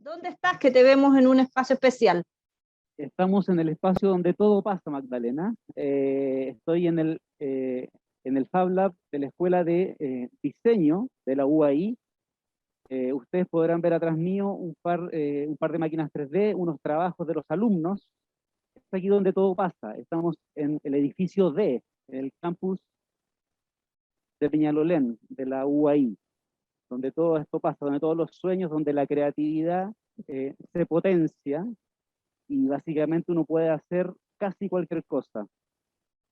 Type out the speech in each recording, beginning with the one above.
¿Dónde estás que te vemos en un espacio especial? Estamos en el espacio donde todo pasa, Magdalena. Estoy en el Fab Lab de la Escuela de Diseño de la UAI. Ustedes podrán ver atrás mío un par de máquinas 3D, unos trabajos de los alumnos. Es aquí donde todo pasa. Estamos en el edificio D, en el campus de Peñalolén, de la UAI, donde todo esto pasa, donde todos los sueños, donde la creatividad se potencia y básicamente uno puede hacer casi cualquier cosa.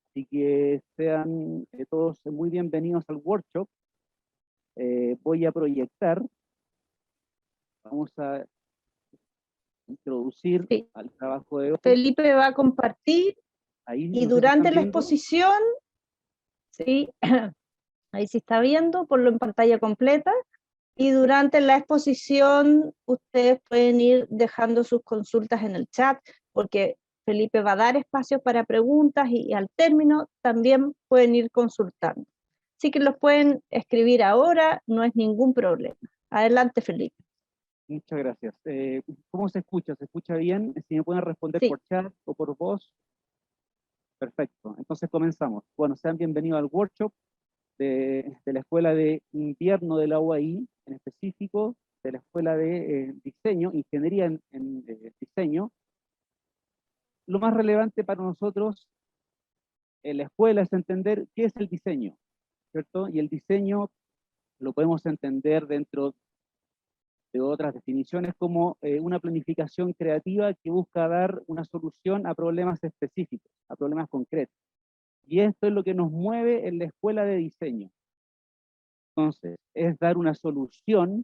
Así que sean todos muy bienvenidos al workshop. Voy a proyectar, vamos a introducir Sí. al trabajo de hoy. Felipe va a compartir Ahí, y no sé si durante están la viendo. exposición, sí, ahí se está viendo, ponlo en pantalla completa, y durante la exposición ustedes pueden ir dejando sus consultas en el chat, porque Felipe va a dar espacios para preguntas y al término también pueden ir consultando. Así que los pueden escribir ahora, no es ningún problema. Adelante, Felipe. Muchas gracias. ¿Cómo se escucha? ¿Se escucha bien? Si me pueden responder Sí. por chat o por voz. Perfecto. Entonces comenzamos. Bueno, sean bienvenidos al workshop de la Escuela de Invierno de la UAI, en específico de la Escuela de Diseño, Ingeniería en Diseño. Lo más relevante para nosotros en la escuela es entender qué es el diseño, ¿cierto? Y el diseño lo podemos entender dentro de otras definiciones como una planificación creativa que busca dar una solución a problemas específicos, a problemas concretos. Y esto es lo que nos mueve en la escuela de diseño. Entonces, es dar una solución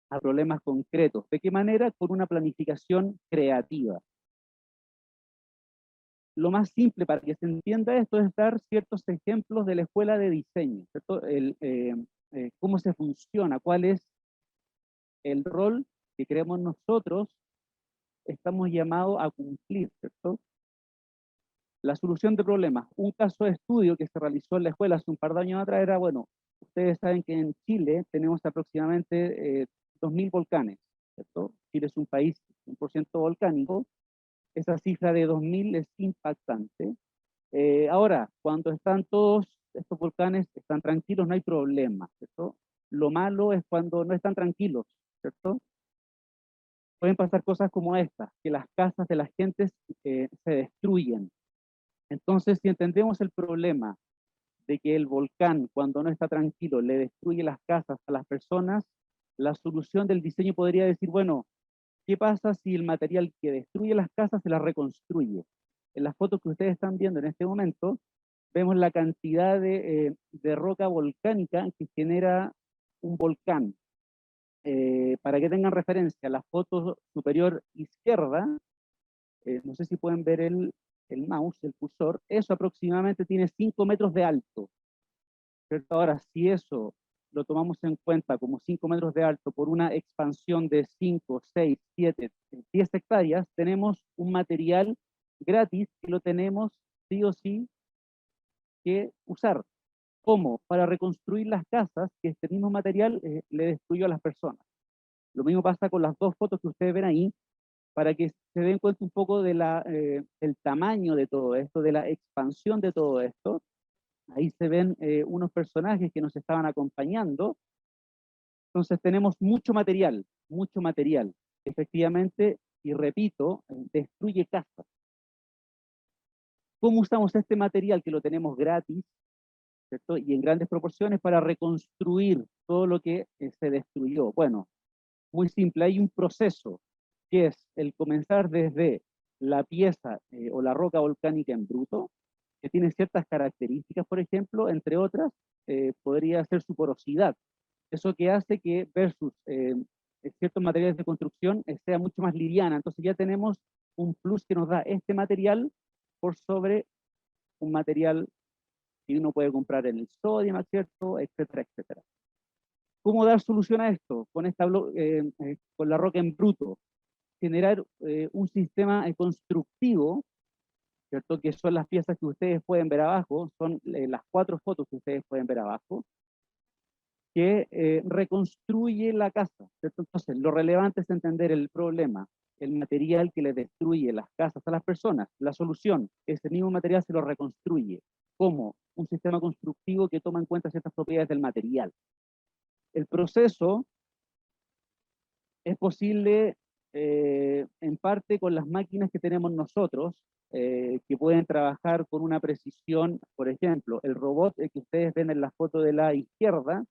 a problemas concretos. ¿De qué manera? Con una planificación creativa. Lo más simple para que se entienda esto es dar ciertos ejemplos de la escuela de diseño, ¿cierto? Cómo se funciona, cuál es el rol que creemos nosotros estamos llamados a cumplir, ¿cierto? La solución de problemas. Un caso de estudio que se realizó en la escuela hace un par de años atrás era, bueno, ustedes saben que en Chile tenemos aproximadamente 2000 volcanes, ¿cierto? Chile es un país 100% volcánico. Esa cifra de 2000 es impactante. Ahora, cuando están todos estos volcanes, están tranquilos, no hay problema, ¿cierto? Lo malo es cuando no están tranquilos, ¿cierto? Pueden pasar cosas como estas, que las casas de las gentes se destruyen. Entonces, si entendemos el problema de que el volcán, cuando no está tranquilo, le destruye las casas a las personas, la solución del diseño podría decir, bueno, ¿qué pasa si el material que destruye las casas se las reconstruye? En las fotos que ustedes están viendo en este momento, vemos la cantidad de roca volcánica que genera un volcán. Para que tengan referencia, la foto superior izquierda, no sé si pueden ver el mouse, el cursor, eso aproximadamente tiene 5 metros de alto, ¿cierto? Ahora, si eso lo tomamos en cuenta como 5 metros de alto por una expansión de 5, 6, 7, 10 hectáreas, tenemos un material gratis que lo tenemos sí o sí que usar. ¿Cómo? Para reconstruir las casas que este mismo material le destruyó a las personas. Lo mismo pasa con las dos fotos que ustedes ven ahí, para que se den cuenta un poco de del tamaño de todo esto, de la expansión de todo esto. Ahí se ven unos personajes que nos estaban acompañando. Entonces tenemos mucho material. Efectivamente, y repito, destruye casas. ¿Cómo usamos este material que lo tenemos gratis, ¿cierto? Y en grandes proporciones para reconstruir todo lo que se destruyó? Bueno, muy simple, hay un proceso que es el comenzar desde la pieza o la roca volcánica en bruto, que tiene ciertas características, por ejemplo, entre otras, podría ser su porosidad. Eso que hace que versus ciertos materiales de construcción sea mucho más liviana. Entonces ya tenemos un plus que nos da este material por sobre un material que uno puede comprar en el Sodimac, ¿cierto? Etcétera, etcétera. ¿Cómo dar solución a esto? Con la roca en bruto. Generar un sistema constructivo, ¿cierto? Que son las piezas que ustedes pueden ver abajo, son las 4 fotos que ustedes pueden ver abajo. que reconstruye la casa, ¿cierto? Entonces, lo relevante es entender el problema, el material que le destruye las casas a las personas. La solución, ese mismo material se lo reconstruye como un sistema constructivo que toma en cuenta ciertas propiedades del material. El proceso es posible en parte con las máquinas que tenemos nosotros, que pueden trabajar con una precisión. Por ejemplo, el robot que ustedes ven en la foto de la izquierda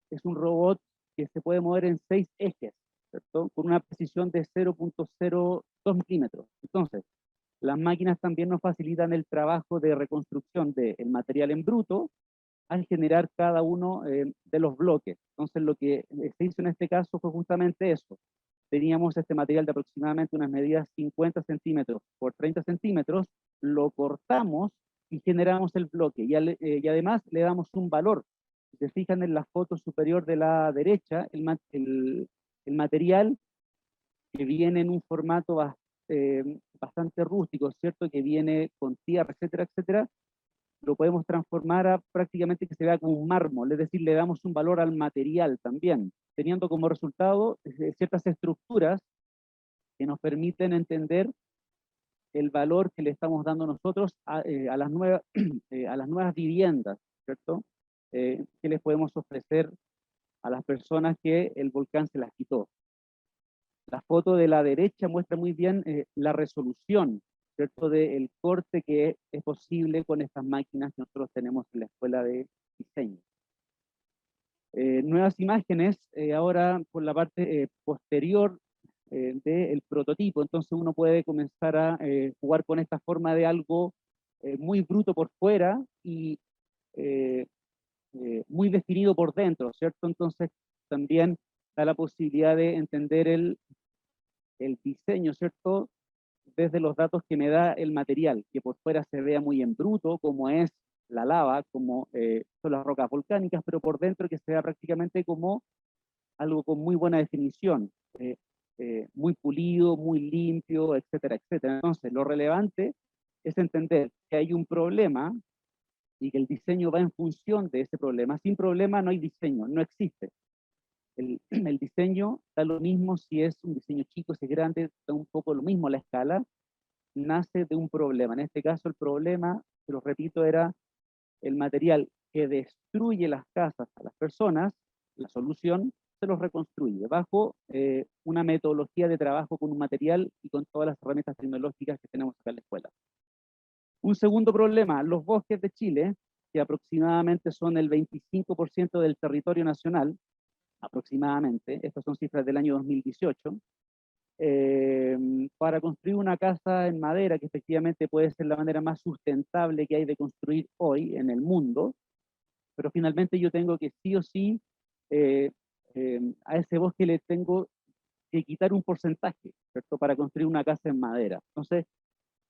es un robot que se puede mover en 6 ejes, ¿cierto? Con una precisión de 0.02 milímetros. Entonces, las máquinas también nos facilitan el trabajo de reconstrucción del material en bruto al generar cada uno de los bloques. Entonces, lo que se hizo en este caso fue justamente eso. Teníamos este material de aproximadamente unas medidas 50 centímetros por 30 centímetros, lo cortamos y generamos el bloque. Y además le damos un valor. Si se fijan en la foto superior de la derecha, el material que viene en un formato bastante rústico, ¿cierto? Que viene con tierra, etcétera, etcétera, lo podemos transformar a prácticamente que se vea como un mármol, es decir, le damos un valor al material también, teniendo como resultado ciertas estructuras que nos permiten entender el valor que le estamos dando nosotros a las nuevas, a las nuevas viviendas, ¿cierto? Que les podemos ofrecer a las personas que el volcán se las quitó. La foto de la derecha muestra muy bien la resolución, ¿cierto?, del corte que es posible con estas máquinas que nosotros tenemos en la escuela de diseño. Nuevas imágenes, ahora por la parte posterior del prototipo. Entonces uno puede comenzar a jugar con esta forma de algo muy bruto por fuera y muy definido por dentro, ¿cierto? Entonces también da la posibilidad de entender el diseño, ¿cierto?, desde los datos que me da el material, que por fuera se vea muy en bruto, como es la lava, como son las rocas volcánicas, pero por dentro que se vea prácticamente como algo con muy buena definición, muy pulido, muy limpio, etcétera, etcétera. Entonces, lo relevante es entender que hay un problema y que el diseño va en función de ese problema. Sin problema no hay diseño, no existe. El diseño da lo mismo si es un diseño chico, si es grande, da un poco lo mismo la escala, nace de un problema. En este caso el problema, te lo repito, era el material que destruye las casas a las personas. La solución se los reconstruye bajo una metodología de trabajo con un material y con todas las herramientas tecnológicas que tenemos acá en la escuela. Un segundo problema, los bosques de Chile, que aproximadamente son el 25% del territorio nacional, aproximadamente, estas son cifras del año 2018, para construir una casa en madera, que efectivamente puede ser la manera más sustentable que hay de construir hoy en el mundo, pero finalmente yo tengo que sí o sí a ese bosque le tengo que quitar un porcentaje, ¿cierto?, para construir una casa en madera. Entonces,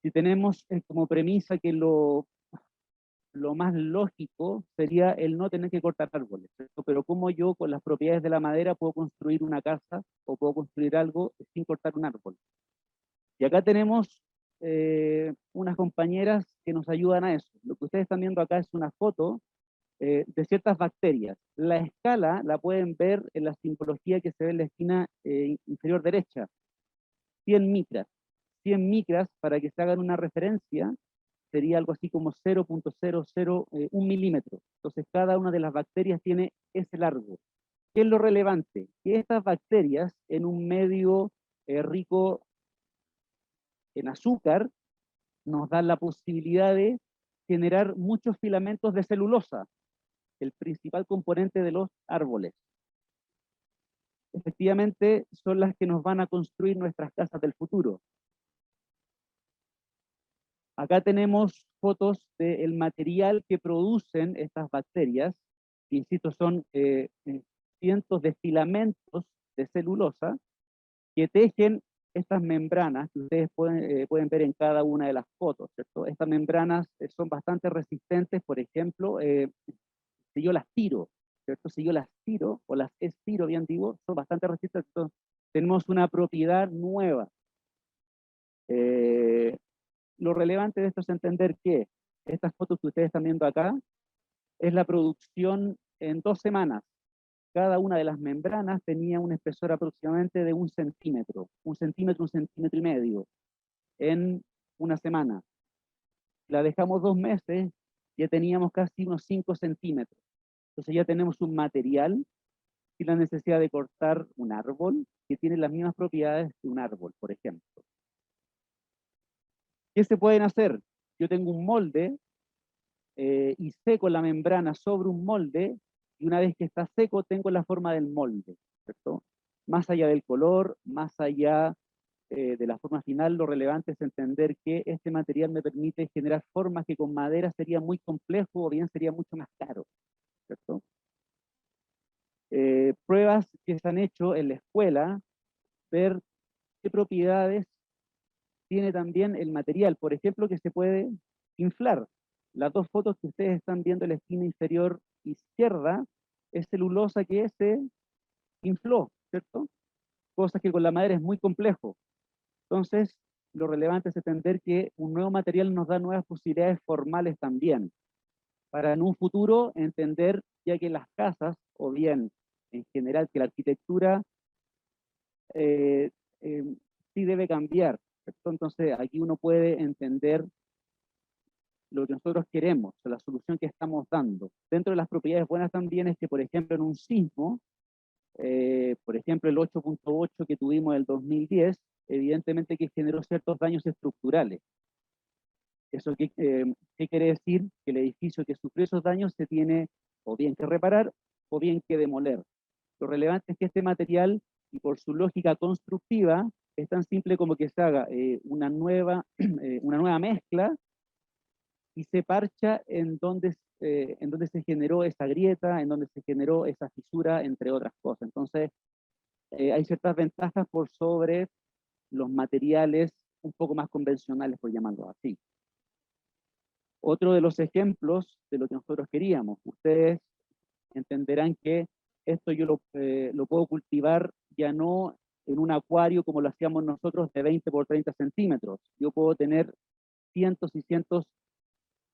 si tenemos como premisa que lo más lógico sería el no tener que cortar árboles, ¿cierto? Pero ¿cómo yo con las propiedades de la madera puedo construir una casa o puedo construir algo sin cortar un árbol? Y acá tenemos unas compañeras que nos ayudan a eso. Lo que ustedes están viendo acá es una foto de ciertas bacterias. La escala la pueden ver en la simbología que se ve en la esquina inferior derecha. 100 micras. 100 micras, para que se hagan una referencia, sería algo así como 0.001 milímetro. Entonces cada una de las bacterias tiene ese largo. ¿Qué es lo relevante? Que estas bacterias en un medio rico en azúcar nos dan la posibilidad de generar muchos filamentos de celulosa, el principal componente de los árboles. Efectivamente son las que nos van a construir nuestras casas del futuro. Acá tenemos fotos del material que producen estas bacterias, que insisto son cientos de filamentos de celulosa que tejen estas membranas que ustedes pueden ver en cada una de las fotos, ¿cierto? Estas membranas son bastante resistentes. Por ejemplo, si yo las tiro, ¿cierto? Si yo las tiro, o las estiro, bien digo, son bastante resistentes. Entonces, tenemos una propiedad nueva. Lo relevante de esto es entender que estas fotos que ustedes están viendo acá es la producción en 2 semanas cada una de las membranas tenía un espesor aproximadamente de 1 centímetro, 1 centímetro y medio, en una semana. La dejamos 2 meses, ya teníamos casi unos 5 centímetros. Entonces ya tenemos un material sin la necesidad de cortar un árbol que tiene las mismas propiedades que un árbol, por ejemplo. ¿Qué se pueden hacer? Yo tengo un molde y seco la membrana sobre un molde, y una vez que está seco tengo la forma del molde, ¿cierto? Más allá del color, más allá de la forma final, lo relevante es entender que este material me permite generar formas que con madera sería muy complejo o bien sería mucho más caro, ¿cierto? Pruebas que se han hecho en la escuela, ver qué propiedades tiene también el material, por ejemplo, que se puede inflar. Las dos fotos que ustedes están viendo en la esquina inferior izquierda es celulosa que se infló, ¿cierto? Cosa que con la madera es muy complejo. Entonces, lo relevante es entender que un nuevo material nos da nuevas posibilidades formales también, para en un futuro entender ya que las casas, o bien en general que la arquitectura eh, eh, sí debe cambiar, ¿cierto? Entonces, aquí uno puede entender lo que nosotros queremos, la solución que estamos dando. Dentro de las propiedades buenas también es que, por ejemplo, en un sismo, por ejemplo, el 8.8 que tuvimos en el 2010, evidentemente que generó ciertos daños estructurales. ¿Eso qué quiere decir? Que el edificio que sufrió esos daños se tiene o bien que reparar o bien que demoler. Lo relevante es que este material, y por su lógica constructiva, es tan simple como que se haga una nueva mezcla y se parcha en donde se generó esa grieta, en donde se generó esa fisura, entre otras cosas. Entonces, hay ciertas ventajas por sobre los materiales un poco más convencionales, por llamarlo así. Otro de los ejemplos de lo que nosotros queríamos, ustedes entenderán que esto yo lo puedo cultivar ya no en un acuario como lo hacíamos nosotros de 20 por 30 centímetros. Yo puedo tener cientos y cientos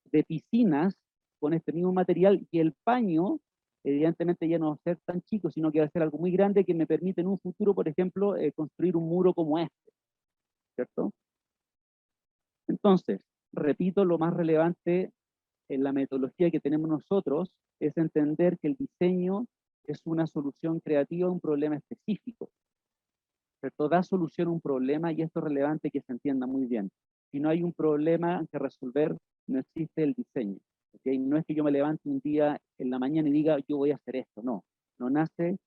de piscinas con este mismo material, y el paño evidentemente ya no va a ser tan chico, sino que va a ser algo muy grande que me permite en un futuro, por ejemplo, construir un muro como este, ¿cierto? Entonces, repito, lo más relevante en la metodología que tenemos nosotros es entender que el diseño es una solución creativa a un problema específico, ¿cierto? Da solución a un problema, y esto es relevante que se entienda muy bien. Si no hay un problema que resolver, no existe el diseño. ¿Okay? No es que yo me levante un día en la mañana y diga, yo voy a hacer esto. No, no nace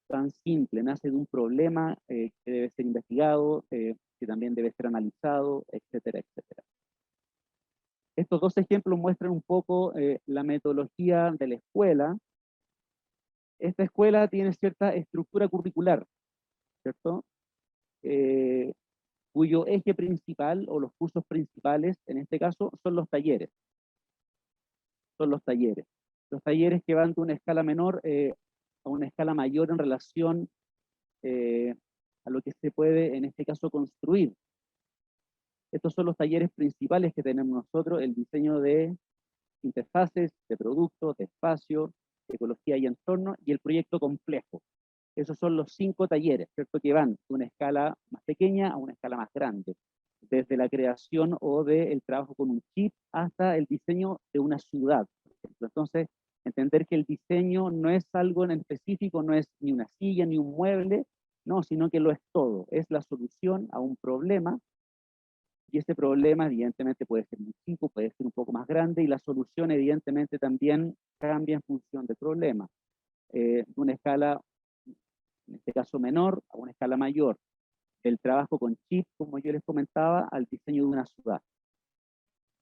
tan simple, nace de un problema que debe ser investigado, que también debe ser analizado, etcétera, etcétera. Estos dos ejemplos muestran un poco la metodología de la escuela. Esta escuela tiene cierta estructura curricular, ¿cierto? Cuyo eje principal o los cursos principales, en este caso, son los talleres. Son los talleres. Los talleres que van de una escala menor a una escala mayor en relación a lo que se puede, en este caso, construir. Estos son los talleres principales que tenemos nosotros: el diseño de interfaces, de productos, de espacio, de ecología y entorno, y el proyecto complejo. Esos son los 5 talleres, ¿cierto? Que van de una escala más pequeña a una escala más grande, desde la creación o del trabajo con un chip hasta el diseño de una ciudad, por ejemplo. Entonces, entender que el diseño no es algo en específico, no es ni una silla ni un mueble, no, sino que lo es todo, es la solución a un problema, y ese problema evidentemente puede ser muy chico, puede ser un poco más grande, y la solución evidentemente también cambia en función del problema, de una escala, en este caso menor, a una escala mayor, el trabajo con chip, como yo les comentaba, al diseño de una ciudad.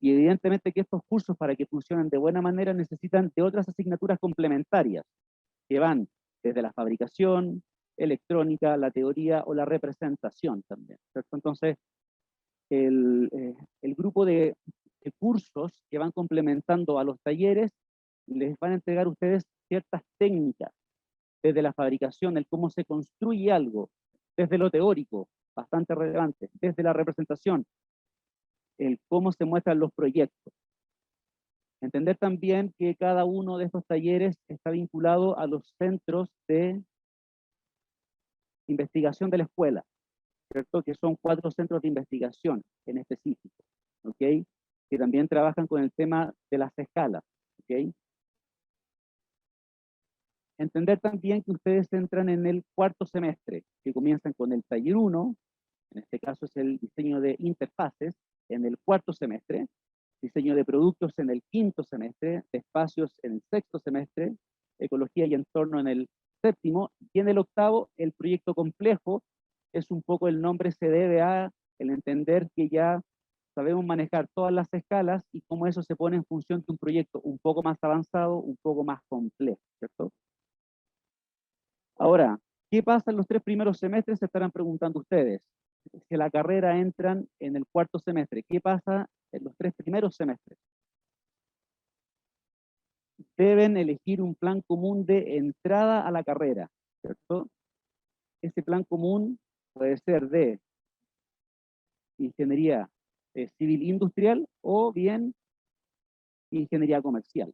Y evidentemente que estos cursos, para que funcionen de buena manera, necesitan de otras asignaturas complementarias, que van desde la fabricación, electrónica, la teoría o la representación también, ¿cierto? Entonces, el grupo de cursos que van complementando a los talleres les van a entregar a ustedes ciertas técnicas, desde la fabricación, el cómo se construye algo, desde lo teórico, bastante relevante, desde la representación, el cómo se muestran los proyectos. Entender también que cada uno de estos talleres está vinculado a los centros de investigación de la escuela, ¿cierto? Que son 4 centros de investigación en específico, ¿ok? Que también trabajan con el tema de las escalas, ¿ok? Entender también que ustedes entran en el 4º semestre, que comienzan con el taller 1, en este caso es el diseño de interfaces, en el 4º semestre, diseño de productos en el 5º semestre, de espacios en el 6º semestre, ecología y entorno en el 7º, y en el 8º, el proyecto complejo, es un poco el nombre se debe a el entender que ya sabemos manejar todas las escalas y cómo eso se pone en función de un proyecto un poco más avanzado, un poco más complejo, ¿cierto? Ahora, ¿qué pasa en los 3 primeros semestres? Se estarán preguntando ustedes. Si a la carrera entran en el 4º semestre, ¿qué pasa en los 3 primeros semestres? Deben elegir un plan común de entrada a la carrera, ¿cierto? Ese plan común puede ser de ingeniería civil industrial o bien ingeniería comercial.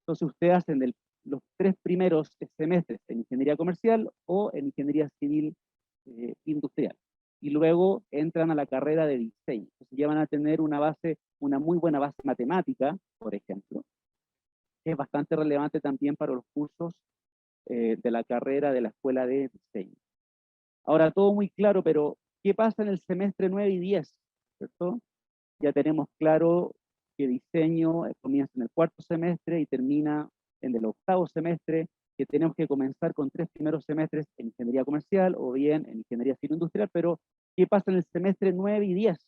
Entonces ustedes hacen los 3 primeros semestres en ingeniería comercial o en ingeniería civil industrial. Y luego entran a la carrera de diseño. Entonces ya van a tener una base, una muy buena base matemática, por ejemplo, que es bastante relevante también para los cursos de la carrera de la escuela de diseño. Ahora todo muy claro, pero ¿qué pasa en el semestre 9 y 10? ¿Cierto? Ya tenemos claro que diseño comienza en el 4º semestre y termina en el 8º semestre, que tenemos que comenzar con 3 primeros semestres en ingeniería comercial o bien en ingeniería civil industrial, pero ¿qué pasa en el semestre 9 y 10?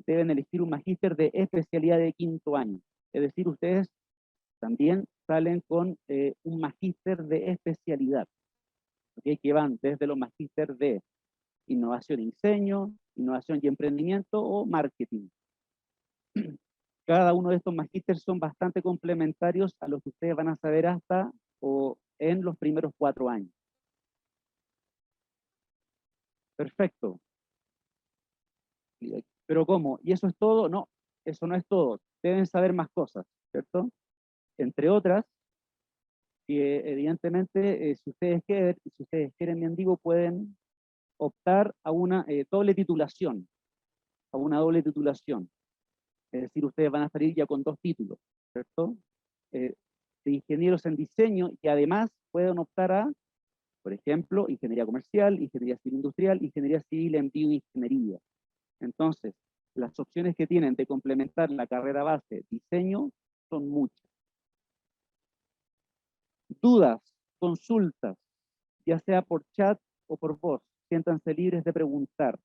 Deben elegir un magíster de especialidad de 5º año. Es decir, ustedes también salen con un magíster de especialidad, ¿okay? Que van desde los magísteres de innovación y diseño, innovación y emprendimiento o marketing. Cada uno de estos magísteres son bastante complementarios a los que ustedes van a saber hasta o en los primeros 4 años. Perfecto. ¿Pero cómo? ¿Y eso es todo? No, eso no es todo. Deben saber más cosas, ¿cierto? Entre otras, que evidentemente, si ustedes quieren, bien digo, pueden optar a una doble titulación, a una doble titulación. Es decir, ustedes van a salir ya con 2 títulos, ¿cierto? De ingenieros en diseño y además pueden optar a, por ejemplo, ingeniería comercial, ingeniería civil industrial, ingeniería civil en bioingeniería. Entonces, las opciones que tienen de complementar la carrera base diseño son muchas. Dudas, consultas, ya sea por chat o por voz, siéntanse libres de preguntar.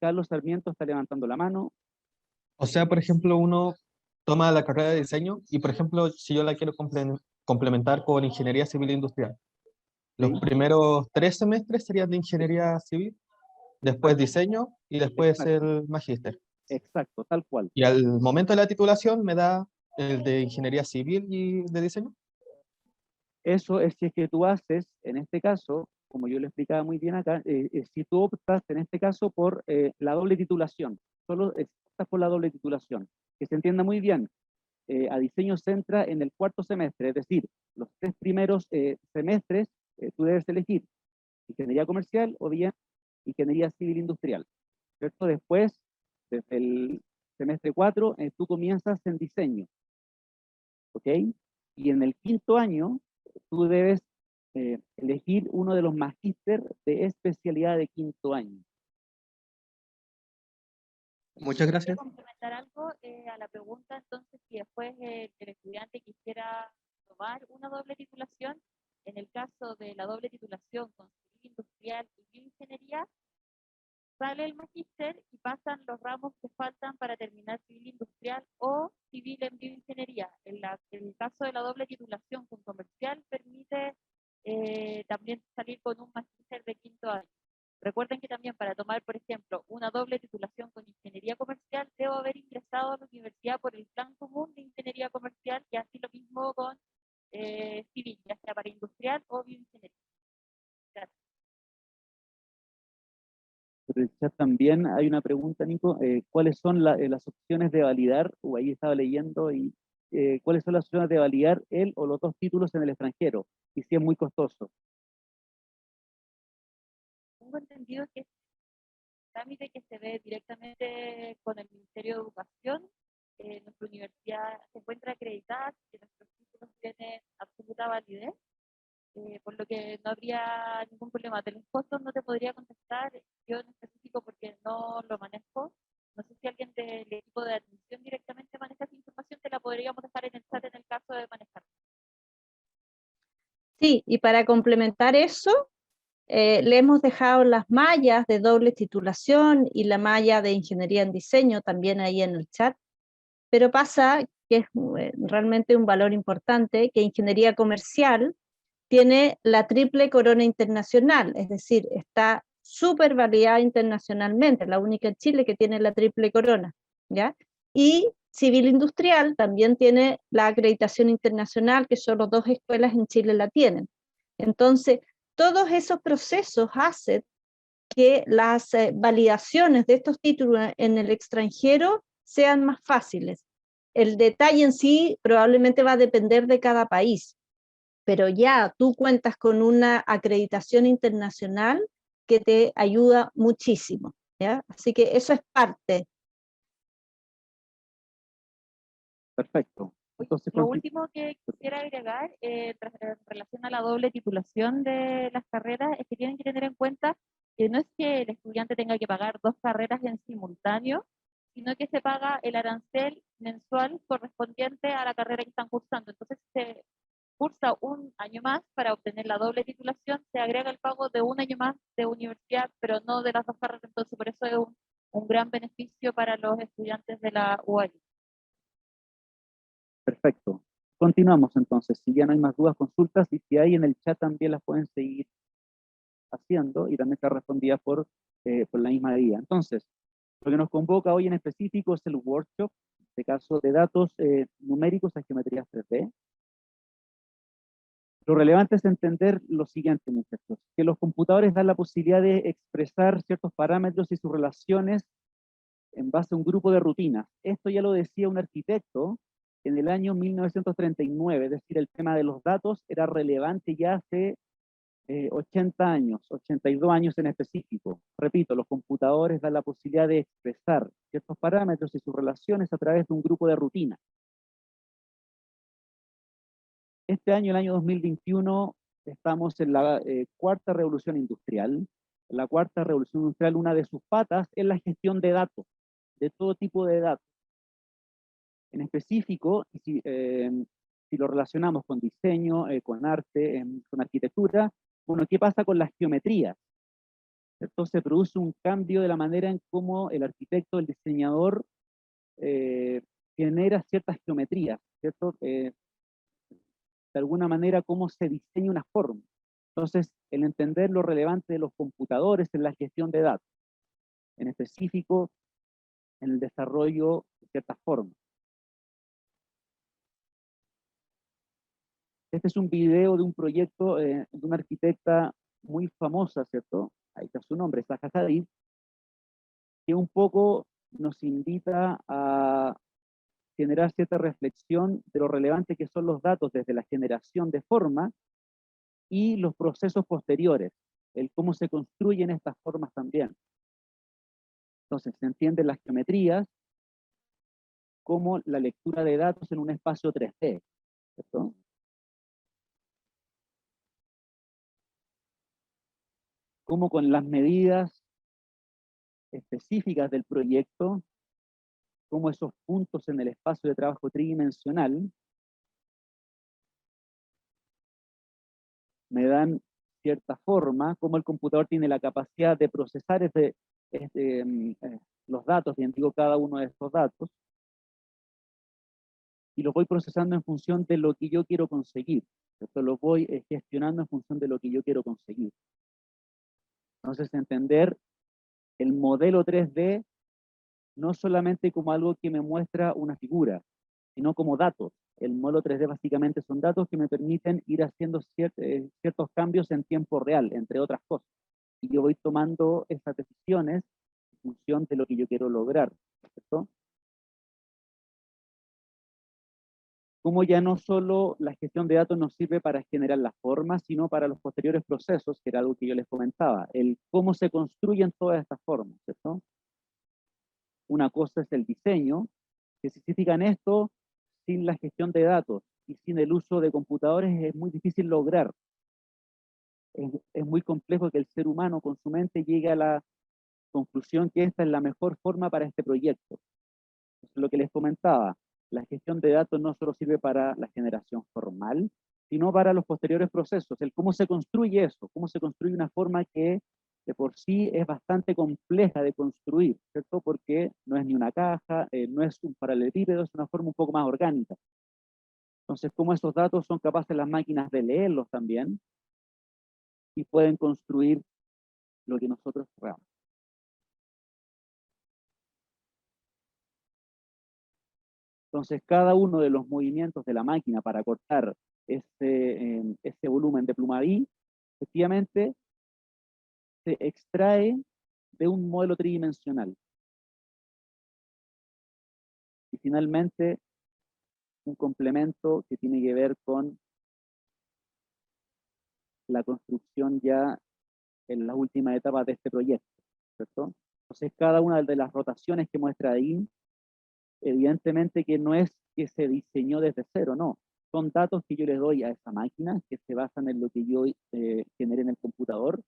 Carlos Sarmiento está levantando la mano. O sea, por ejemplo, uno toma la carrera de diseño y, por ejemplo, si yo la quiero complementar con ingeniería civil e industrial, los ¿Sí? primeros 3 semestres serían de ingeniería civil, después diseño y después Exacto, el magíster. exacto, tal cual. Y al momento de la titulación me da el de ingeniería civil y de diseño. Eso es si es que tú haces, en este caso, como yo lo explicaba muy bien acá, si tú optas en este caso por la doble titulación, solo optas por la doble titulación, que se entienda muy bien, a diseño se entra en el 4º semestre, es decir, los 3 primeros semestres tú debes elegir ingeniería comercial o bien ingeniería civil industrial, ¿cierto? Después, desde el semestre 4, tú comienzas en diseño, ¿ok? Y en el 5º año, tú debes elegir uno de los magíster de especialidad de 5º año. Muchas Quería gracias. complementar algo a la pregunta, entonces, si después el estudiante quisiera tomar una doble titulación, en el caso de la doble titulación con civil industrial y bioingeniería, sale el magíster y pasan los ramos que faltan para terminar civil industrial o civil en bioingeniería. En el caso de la doble titulación con comercial, permite también salir con un magíster de 5º año. Recuerden que también para tomar, por ejemplo, una doble titulación con ingeniería comercial, debo haber ingresado a la universidad por el plan común de ingeniería comercial y así lo mismo con civil, ya sea para industrial o bioingeniería. Gracias. Por el chat también hay una pregunta, Nico. ¿Cuáles son las opciones de validar? Ahí estaba leyendo. ¿Cuáles son las opciones de validar el o los dos títulos en el extranjero? Y si es muy costoso. Tengo entendido que es un trámite que se ve directamente con el Ministerio de Educación. Nuestra universidad se encuentra acreditada, que nuestros títulos tienen absoluta validez, por lo que no habría ningún problema. De los costos no te podría contestar yo en específico porque no lo manejo. No sé si alguien del equipo de admisión directamente maneja esa información, te la podríamos dejar en el chat en el caso de manejar. Sí, y para complementar eso, le hemos dejado las mallas de doble titulación y la malla de ingeniería en diseño también ahí en el chat, pero pasa que es realmente un valor importante, que ingeniería comercial tiene la triple corona internacional, es decir, está súper validada internacionalmente, la única en Chile que tiene la triple corona, ¿ya? Y civil industrial también tiene la acreditación internacional, que solo 2 escuelas en Chile la tienen. Entonces, todos esos procesos hacen que las validaciones de estos títulos en el extranjero sean más fáciles. El detalle en sí probablemente va a depender de cada país, pero ya tú cuentas con una acreditación internacional que te ayuda muchísimo, ¿ya? Así que eso es parte. Perfecto. Entonces, Lo último que quisiera agregar en relación a la doble titulación de las carreras es que tienen que tener en cuenta que no es que el estudiante tenga que pagar 2 carreras en simultáneo, sino que se paga el arancel mensual correspondiente a la carrera que están cursando. Entonces se cursa un año más para obtener la doble titulación, se agrega el pago de un año más de universidad, pero no de las 2 carreras. Entonces por eso es un gran beneficio para los estudiantes de la UAI. perfecto. Continuamos entonces. Si ya no hay más dudas, consultas, y si hay en el chat también las pueden seguir haciendo y también está respondida por la misma guía. Entonces, lo que nos convoca hoy en específico es el workshop, en este caso de datos numéricos a geometrías 3D. Lo relevante es entender lo siguiente, muchachos, que los computadores dan la posibilidad de expresar ciertos parámetros y sus relaciones en base a un grupo de rutinas. Esto ya lo decía un arquitecto en el año 1939, es decir, el tema de los datos era relevante ya hace 80 años, 82 años en específico. Repito, los computadores dan la posibilidad de expresar ciertos parámetros y sus relaciones a través de un grupo de rutinas. Este año, el año 2021, estamos en la cuarta revolución industrial. La cuarta revolución industrial, una de sus patas es la gestión de datos, de todo tipo de datos. En específico, si lo relacionamos con diseño, con arte, con arquitectura, bueno, ¿qué pasa con las geometrías? Entonces se produce un cambio de la manera en cómo el arquitecto, el diseñador, genera ciertas geometrías, ¿cierto? De alguna manera cómo se diseña una forma. Entonces, el entender lo relevante de los computadores en la gestión de datos, en específico en el desarrollo de ciertas formas. Este es un video de un proyecto de una arquitecta muy famosa, ¿cierto? Ahí está su nombre, Zaha Hadid, que un poco nos invita a generar cierta reflexión de lo relevante que son los datos desde la generación de forma y los procesos posteriores, el cómo se construyen estas formas también. Entonces, se entienden las geometrías como la lectura de datos en un espacio 3D, ¿cierto? Como con las medidas específicas del proyecto, como esos puntos en el espacio de trabajo tridimensional me dan cierta forma, como el computador tiene la capacidad de procesar los datos, bien digo cada uno de estos datos, y los voy procesando en función de lo que yo quiero conseguir. Esto lo voy gestionando en función de lo que yo quiero conseguir. Entonces, entender el modelo 3D no solamente como algo que me muestra una figura, sino como datos. El modelo 3D básicamente son datos que me permiten ir haciendo ciertos cambios en tiempo real, entre otras cosas. y yo voy tomando esas decisiones en función de lo que yo quiero lograr, ¿cierto? Como ya no solo la gestión de datos nos sirve para generar las formas, sino para los posteriores procesos, que era algo que yo les comentaba, el cómo se construyen todas estas formas, ¿cierto? Una cosa es el diseño, que si se fijan esto, sin la gestión de datos y sin el uso de computadores es muy difícil lograr. Es muy complejo que el ser humano con su mente llegue a la conclusión que esta es la mejor forma para este proyecto. Lo que les comentaba, la gestión de datos no solo sirve para la generación formal, sino para los posteriores procesos, el cómo se construye eso, cómo se construye una forma que de por sí es bastante compleja de construir, ¿cierto? Porque no es ni una caja, no es un paralelepípedo, es una forma un poco más orgánica. Entonces, cómo esos datos son capaces las máquinas de leerlos también y pueden construir lo que nosotros queramos. Entonces, cada uno de los movimientos de la máquina para cortar ese volumen de Plumaví, efectivamente, se extrae de un modelo tridimensional. Y finalmente, un complemento que tiene que ver con la construcción ya en las últimas etapas de este proyecto, ¿cierto? Entonces, cada una de las rotaciones que muestra ahí, evidentemente que no es que se diseñó desde cero, no. Son datos que yo les doy a esa máquina, que se basan en lo que yo generé en el computador,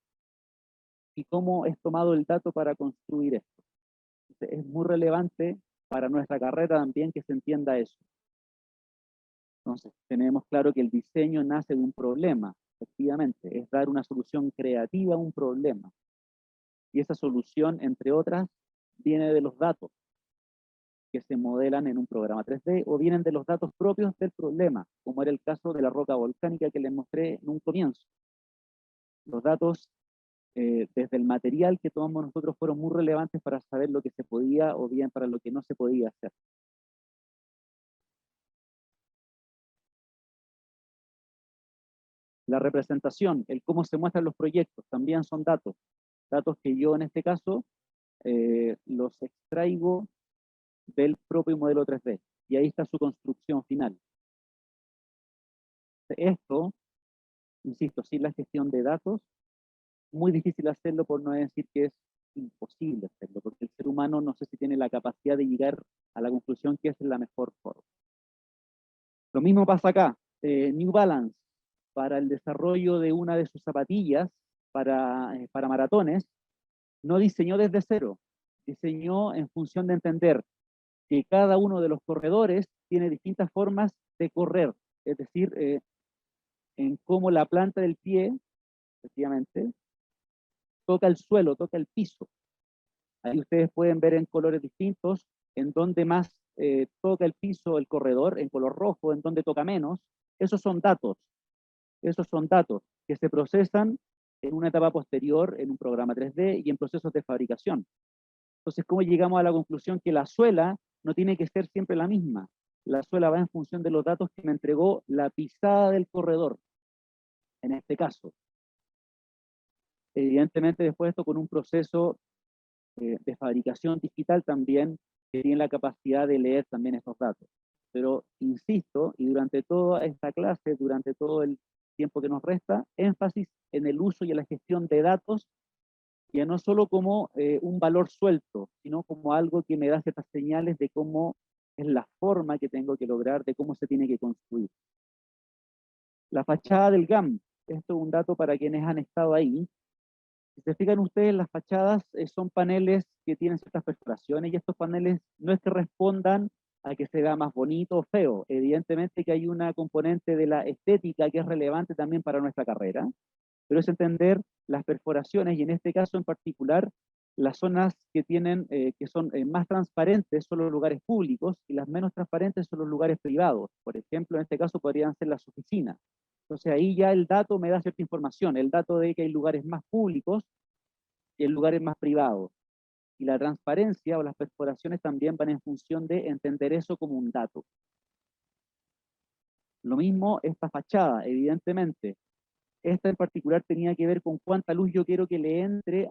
y cómo es tomado el dato para construir esto. Entonces, es muy relevante para nuestra carrera también que se entienda eso. Entonces, tenemos claro que el diseño nace de un problema, efectivamente, es dar una solución creativa a un problema. Y esa solución, entre otras, viene de los datos que se modelan en un programa 3D o vienen de los datos propios del problema, como era el caso de la roca volcánica que les mostré en un comienzo. Los datos desde el material que tomamos nosotros fueron muy relevantes para saber lo que se podía o bien para lo que no se podía hacer. La representación, el cómo se muestran los proyectos, también son datos. Datos que yo en este caso los extraigo del propio modelo 3D. Y ahí está su construcción final. Esto, insisto, sin la gestión de datos, muy difícil hacerlo, por no decir que es imposible hacerlo, porque el ser humano no sé si tiene la capacidad de llegar a la conclusión que esa es la mejor forma. Lo mismo pasa acá. New Balance, para el desarrollo de una de sus zapatillas para maratones, no diseñó desde cero, diseñó en función de entender que cada uno de los corredores tiene distintas formas de correr, es decir, en cómo la planta del pie, efectivamente, toca el suelo, toca el piso. Ahí ustedes pueden ver en colores distintos, en donde más toca el piso el corredor, en color rojo, en donde toca menos. Esos son datos que se procesan en una etapa posterior, en un programa 3D y en procesos de fabricación. Entonces, ¿cómo llegamos a la conclusión que la suela no tiene que ser siempre la misma? La suela va en función de los datos que me entregó la pisada del corredor, en este caso. Evidentemente, después de esto, con un proceso de fabricación digital también, que tiene la capacidad de leer también estos datos. Pero, insisto, y durante toda esta clase, durante todo el tiempo que nos resta, énfasis en el uso y en la gestión de datos, ya no solo como un valor suelto, sino como algo que me da ciertas señales de cómo es la forma que tengo que lograr, de cómo se tiene que construir. La fachada del GAM, esto es un dato para quienes han estado ahí. Si se fijan ustedes, las fachadas son paneles que tienen ciertas perforaciones y estos paneles no es que respondan a que se vea más bonito o feo. Evidentemente que hay una componente de la estética que es relevante también para nuestra carrera, pero es entender las perforaciones y en este caso en particular las zonas que tienen, que son más transparentes son los lugares públicos y las menos transparentes son los lugares privados. Por ejemplo, en este caso podrían ser las oficinas. Entonces ahí ya el dato me da cierta información, el dato de que hay lugares más públicos y hay lugares más privados. Y la transparencia o las perforaciones también van en función de entender eso como un dato. Lo mismo esta fachada, evidentemente. Esta en particular tenía que ver con cuánta luz yo quiero que le entre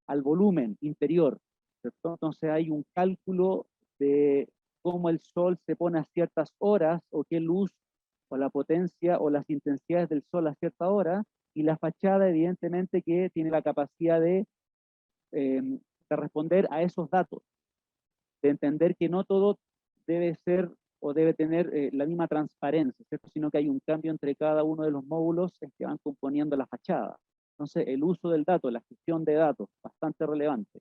al volumen interior, ¿cierto? Entonces hay un cálculo de cómo el sol se pone a ciertas horas, o qué luz, o la potencia, o las intensidades del sol a cierta hora, y la fachada evidentemente que tiene la capacidad de responder a esos datos, de entender que no todo debe ser o debe tener la misma transparencia, ¿cierto? Sino que hay un cambio entre cada uno de los módulos que van componiendo la fachada. Entonces, el uso del dato, la gestión de datos, bastante relevante.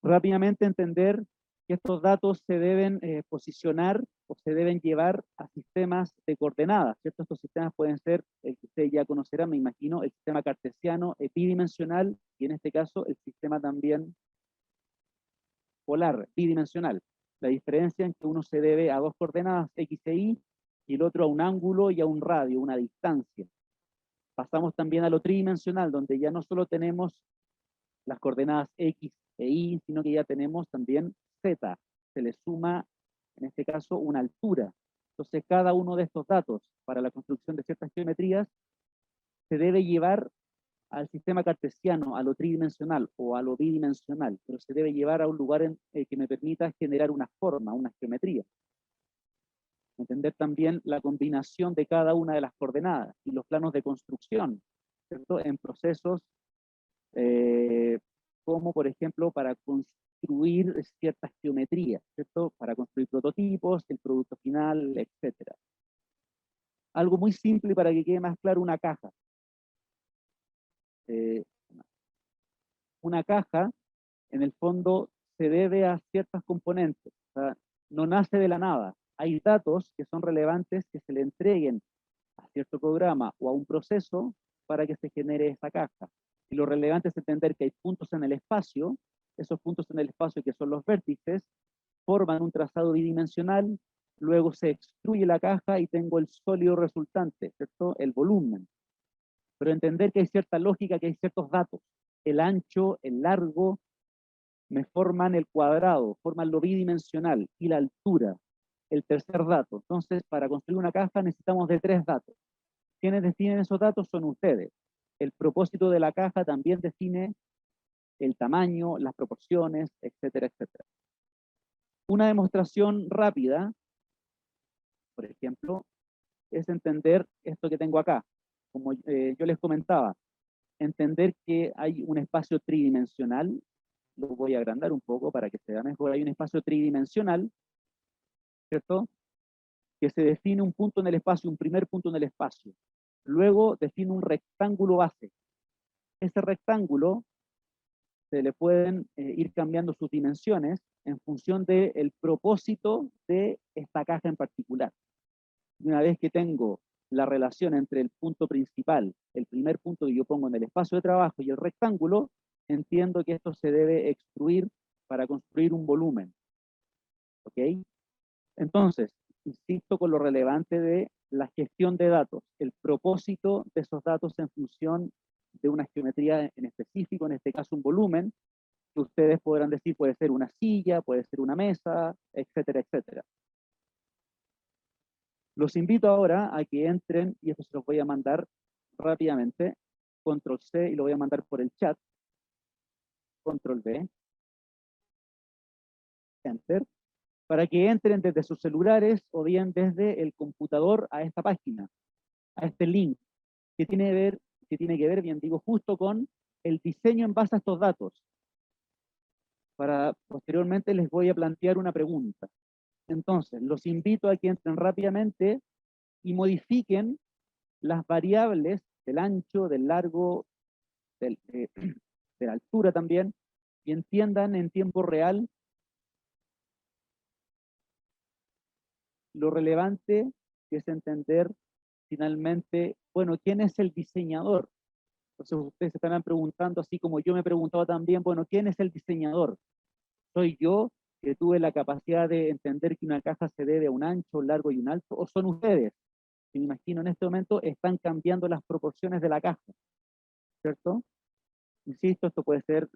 Rápidamente entender que estos datos se deben posicionar o se deben llevar a sistemas de coordenadas, ¿cierto? Estos sistemas pueden ser, el que ustedes ya conocerán, me imagino, el sistema cartesiano, bidimensional, y en este caso el sistema también polar, bidimensional. La diferencia en que uno se debe a dos coordenadas, x e y el otro a un ángulo y a un radio, una distancia. Pasamos también a lo tridimensional, donde ya no solo tenemos las coordenadas x e y, sino que ya tenemos también z. Se le suma, en este caso, una altura. Entonces, cada uno de estos datos para la construcción de ciertas geometrías se debe llevar al sistema cartesiano, a lo tridimensional o a lo bidimensional, pero se debe llevar a un lugar que me permita generar una forma, una geometría. Entender también la combinación de cada una de las coordenadas y los planos de construcción, ¿cierto? En procesos como, por ejemplo, para construir ciertas geometrías, ¿cierto? Para construir prototipos, el producto final, etc. Algo muy simple para que quede más claro: una caja. Una caja, en el fondo, se debe a ciertas componentes, o sea, no nace de la nada. Hay datos que son relevantes que se le entreguen a cierto programa o a un proceso para que se genere esa caja. Y lo relevante es entender que hay puntos en el espacio, esos puntos en el espacio que son los vértices, forman un trazado bidimensional, luego se extruye la caja y tengo el sólido resultante, ¿cierto? El volumen. Pero entender que hay cierta lógica, que hay ciertos datos. El ancho, el largo, me forman el cuadrado, forman lo bidimensional, y la altura, el tercer dato. Entonces, para construir una caja necesitamos de 3 datos. ¿Quiénes definen esos datos? Son ustedes. El propósito de la caja también define el tamaño, las proporciones, etcétera, etcétera. Una demostración rápida, por ejemplo, es entender esto que tengo acá. Como yo les comentaba, entender que hay un espacio tridimensional. Lo voy a agrandar un poco para que se vea mejor. Hay un espacio tridimensional, ¿cierto? Que se define un punto en el espacio, un primer punto en el espacio. Luego define un rectángulo base. Ese rectángulo se le pueden ir cambiando sus dimensiones en función del propósito de esta caja en particular. Y una vez que tengo la relación entre el punto principal, el primer punto que yo pongo en el espacio de trabajo, y el rectángulo, entiendo que esto se debe extruir para construir un volumen. ¿Ok? Entonces, insisto con lo relevante de la gestión de datos, el propósito de esos datos en función de una geometría en específico, en este caso un volumen, que ustedes podrán decir puede ser una silla, puede ser una mesa, etcétera, etcétera. Los invito ahora a que entren, y esto se los voy a mandar rápidamente, control C, y lo voy a mandar por el chat, control V, enter, para que entren desde sus celulares o bien desde el computador a esta página, a este link, que tiene que ver, bien digo, justo con el diseño en base a estos datos. Para posteriormente les voy a plantear una pregunta. Entonces, los invito a que entren rápidamente y modifiquen las variables del ancho, del largo, de la altura también, y entiendan en tiempo real lo relevante que es entender finalmente, bueno, ¿quién es el diseñador? Entonces ustedes se estarán preguntando, así como yo me preguntaba también, bueno, ¿quién es el diseñador? ¿Soy yo, que tuve la capacidad de entender que una caja se debe a un ancho, un largo y un alto? ¿O son ustedes? Me imagino en este momento están cambiando las proporciones de la caja, ¿cierto? Insisto, esto puede ser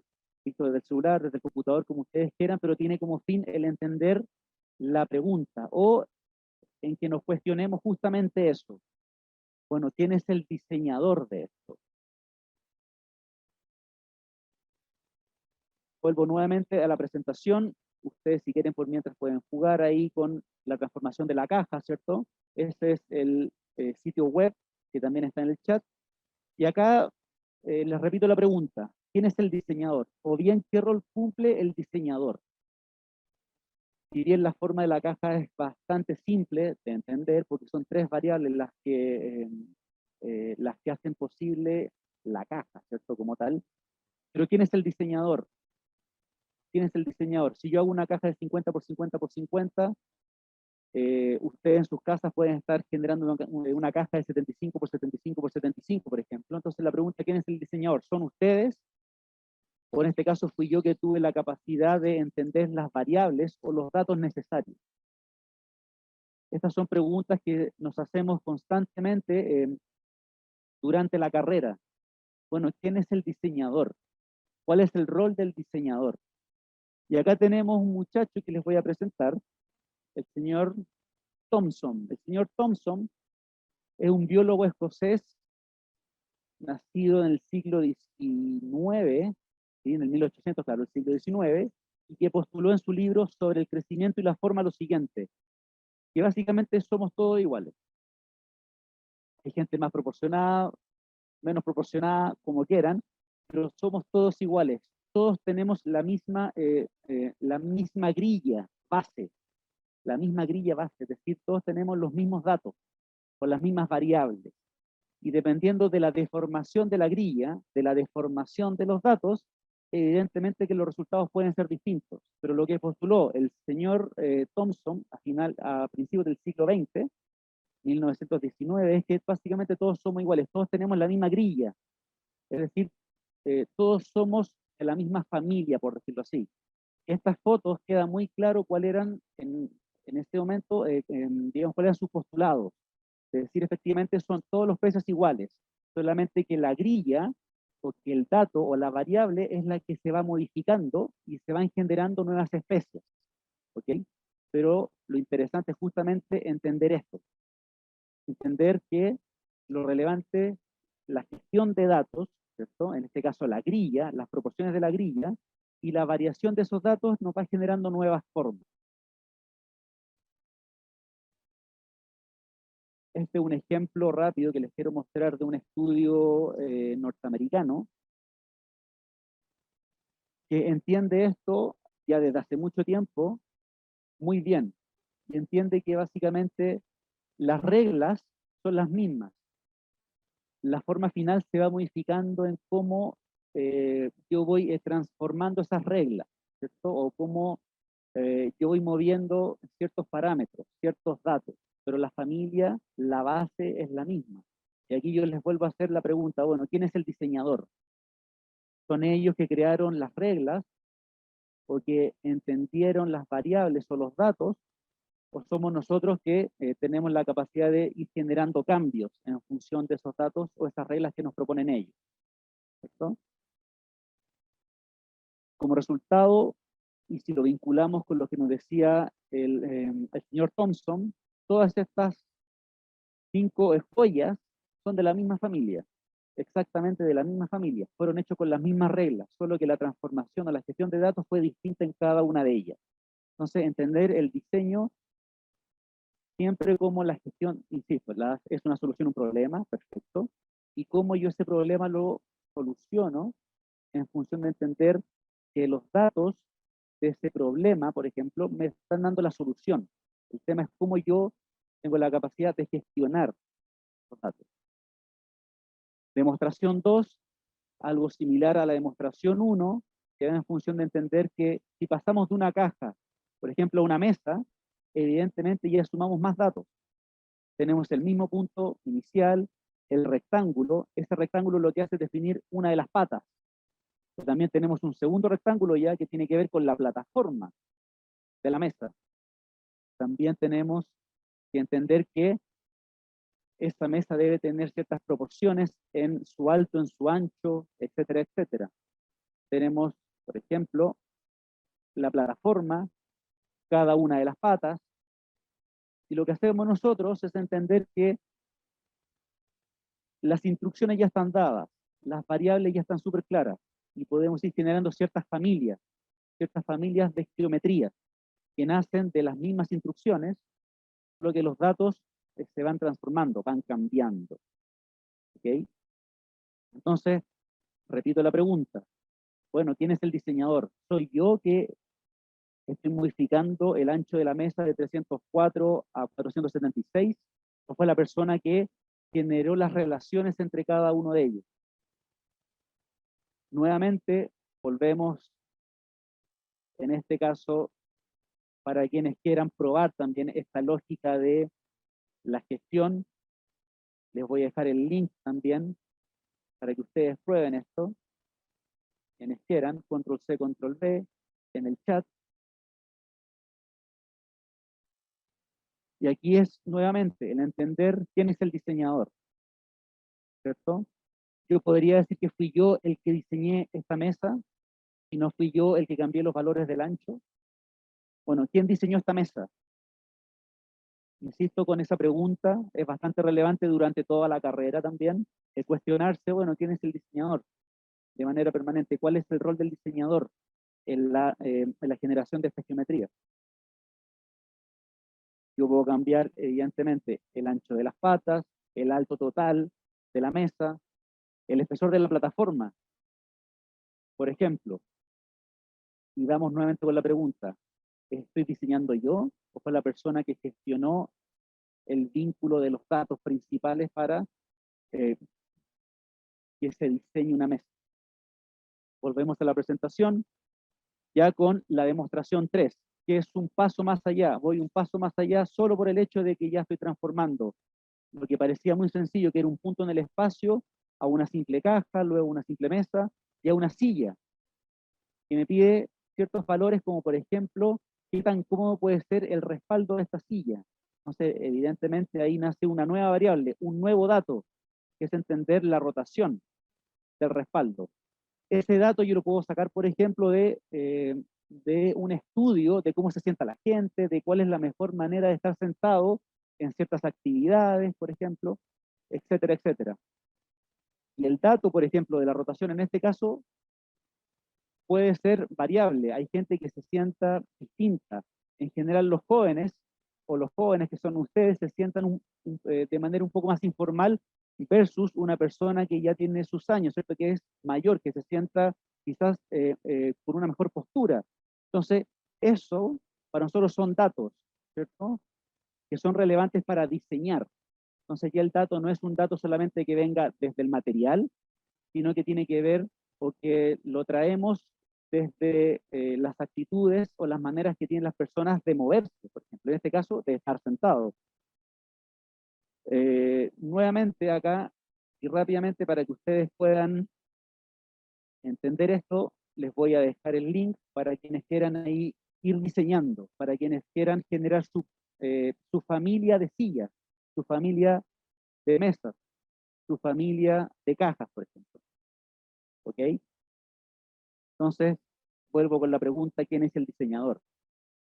visto desde el celular, desde el computador, como ustedes quieran, pero tiene como fin el entender la pregunta, o en que nos cuestionemos justamente eso. Bueno, ¿quién es el diseñador de esto? Vuelvo nuevamente a la presentación. Ustedes, si quieren, por mientras pueden jugar ahí con la transformación de la caja, ¿cierto? Este es el sitio web que también está en el chat. Y acá les repito la pregunta. ¿Quién es el diseñador? O bien, ¿qué rol cumple el diseñador? Si bien la forma de la caja es bastante simple de entender, porque son tres variables las que hacen posible la caja, ¿cierto? Como tal. Pero ¿quién es el diseñador? ¿Quién es el diseñador? Si yo hago una caja de 50 por 50 por 50, ustedes en sus casas pueden estar generando una caja de 75 por 75 por 75, por ejemplo. Entonces la pregunta, ¿quién es el diseñador? ¿Son ustedes? O en este caso fui yo que tuve la capacidad de entender las variables o los datos necesarios. Estas son preguntas que nos hacemos constantemente durante la carrera. Bueno, ¿quién es el diseñador? ¿Cuál es el rol del diseñador? Y acá tenemos un muchacho que les voy a presentar, el señor Thomson. El señor Thomson es un biólogo escocés nacido en el siglo XIX, ¿sí? En el 1800, claro, el siglo XIX, y que postuló en su libro sobre el crecimiento y la forma lo siguiente, que básicamente somos todos iguales. Hay gente más proporcionada, menos proporcionada, como quieran, pero somos todos iguales. Todos tenemos la misma grilla base, es decir, todos tenemos los mismos datos, con las mismas variables. Y dependiendo de la deformación de la grilla, de la deformación de los datos, evidentemente que los resultados pueden ser distintos. Pero lo que postuló el señor Thomson a principios del siglo XX, 1919, es que básicamente todos somos iguales, todos tenemos la misma grilla. Es decir, todos somos de la misma familia, por decirlo así. Estas fotos queda muy claro cuáles eran en este momento, digamos, cuáles eran sus postulados. Es decir, efectivamente son todos los peces iguales, solamente que la grilla o que el dato o la variable es la que se va modificando y se van generando nuevas especies. ¿Ok? Pero lo interesante es justamente entender esto. Entender que lo relevante, la gestión de datos, ¿cierto? En este caso la grilla, las proporciones de la grilla, y la variación de esos datos nos va generando nuevas formas. Este es un ejemplo rápido que les quiero mostrar de un estudio norteamericano que entiende esto ya desde hace mucho tiempo muy bien y entiende que básicamente las reglas son las mismas. La forma final se va modificando en cómo yo voy transformando esas reglas, ¿cierto? O cómo yo voy moviendo ciertos parámetros, ciertos datos, pero la familia, la base es la misma. Y aquí yo les vuelvo a hacer la pregunta, bueno, ¿quién es el diseñador? ¿Son ellos que crearon las reglas o que entendieron las variables o los datos? ¿O somos nosotros que tenemos la capacidad de ir generando cambios en función de esos datos o esas reglas que nos proponen ellos? ¿Cierto? Como resultado, y si lo vinculamos con lo que nos decía el señor Thomson, todas estas 5 joyas son de la misma familia, exactamente de la misma familia, fueron hechos con las mismas reglas, solo que la transformación o la gestión de datos fue distinta en cada una de ellas. Entonces, entender el diseño siempre como la gestión, insisto, es una solución a un problema, perfecto, y cómo yo ese problema lo soluciono en función de entender que los datos de ese problema, por ejemplo, me están dando la solución. El tema es cómo yo tengo la capacidad de gestionar los datos. Demostración 2, algo similar a la demostración 1, que va en función de entender que si pasamos de una caja, por ejemplo, a una mesa, evidentemente ya sumamos más datos. Tenemos el mismo punto inicial, el rectángulo. Ese rectángulo lo que hace es definir una de las patas. Pero también tenemos un segundo rectángulo ya que tiene que ver con la plataforma de la mesa. También tenemos que entender que esta mesa debe tener ciertas proporciones en su alto, en su ancho, etcétera, etcétera. Tenemos, por ejemplo, la plataforma, cada una de las patas, y lo que hacemos nosotros es entender que las instrucciones ya están dadas, las variables ya están súper claras, y podemos ir generando ciertas familias de geometría, que nacen de las mismas instrucciones, lo que los datos se van transformando, van cambiando. ¿Ok? Entonces, repito la pregunta. Bueno, ¿quién es el diseñador? ¿Soy yo que estoy modificando el ancho de la mesa de 304 a 476? ¿O fue la persona que generó las relaciones entre cada uno de ellos? Nuevamente, volvemos, en este caso, para quienes quieran probar también esta lógica de la gestión, les voy a dejar el link también para que ustedes prueben esto. Quienes quieran, control C, control V, en el chat. Y aquí es nuevamente el entender quién es el diseñador, ¿cierto? Yo podría decir que fui yo el que diseñé esta mesa y no fui yo el que cambié los valores del ancho. Bueno, ¿quién diseñó esta mesa? Insisto con esa pregunta, es bastante relevante durante toda la carrera también, el cuestionarse, bueno, ¿quién es el diseñador? De manera permanente, ¿cuál es el rol del diseñador en la generación de esta geometría? Yo puedo cambiar, evidentemente, el ancho de las patas, el alto total de la mesa, el espesor de la plataforma, por ejemplo. Y vamos nuevamente con la pregunta, ¿estoy diseñando yo o fue la persona que gestionó el vínculo de los datos principales para que se diseñe una mesa? Volvemos a la presentación, ya con la demostración 3, que es un paso más allá. Voy un paso más allá solo por el hecho de que ya estoy transformando lo que parecía muy sencillo, que era un punto en el espacio, a una simple caja, luego una simple mesa y a una silla, que me pide ciertos valores como por ejemplo, qué tan cómodo puede ser el respaldo de esta silla. Entonces, evidentemente ahí nace una nueva variable, un nuevo dato, que es entender la rotación del respaldo. Ese dato yo lo puedo sacar, por ejemplo, de un estudio de cómo se sienta la gente, de cuál es la mejor manera de estar sentado en ciertas actividades, por ejemplo, etcétera, etcétera. Y el dato, por ejemplo, de la rotación en este caso puede ser variable. Hay gente que se sienta distinta. En general los jóvenes, o los jóvenes que son ustedes, se sientan de manera un poco más informal versus una persona que ya tiene sus años, ¿cierto? Que es mayor, que se sienta quizás con una mejor postura. Entonces, eso para nosotros son datos, ¿cierto? Que son relevantes para diseñar. Entonces ya el dato no es un dato solamente que venga desde el material, sino que tiene que ver o que lo traemos desde las actitudes o las maneras que tienen las personas de moverse, por ejemplo, en este caso, de estar sentado. Nuevamente acá, y rápidamente para que ustedes puedan entender esto, les voy a dejar el link para quienes quieran ahí ir diseñando, para quienes quieran generar su familia de sillas, su familia de mesas, su familia de cajas, por ejemplo. ¿Ok? Entonces, vuelvo con la pregunta, ¿quién es el diseñador?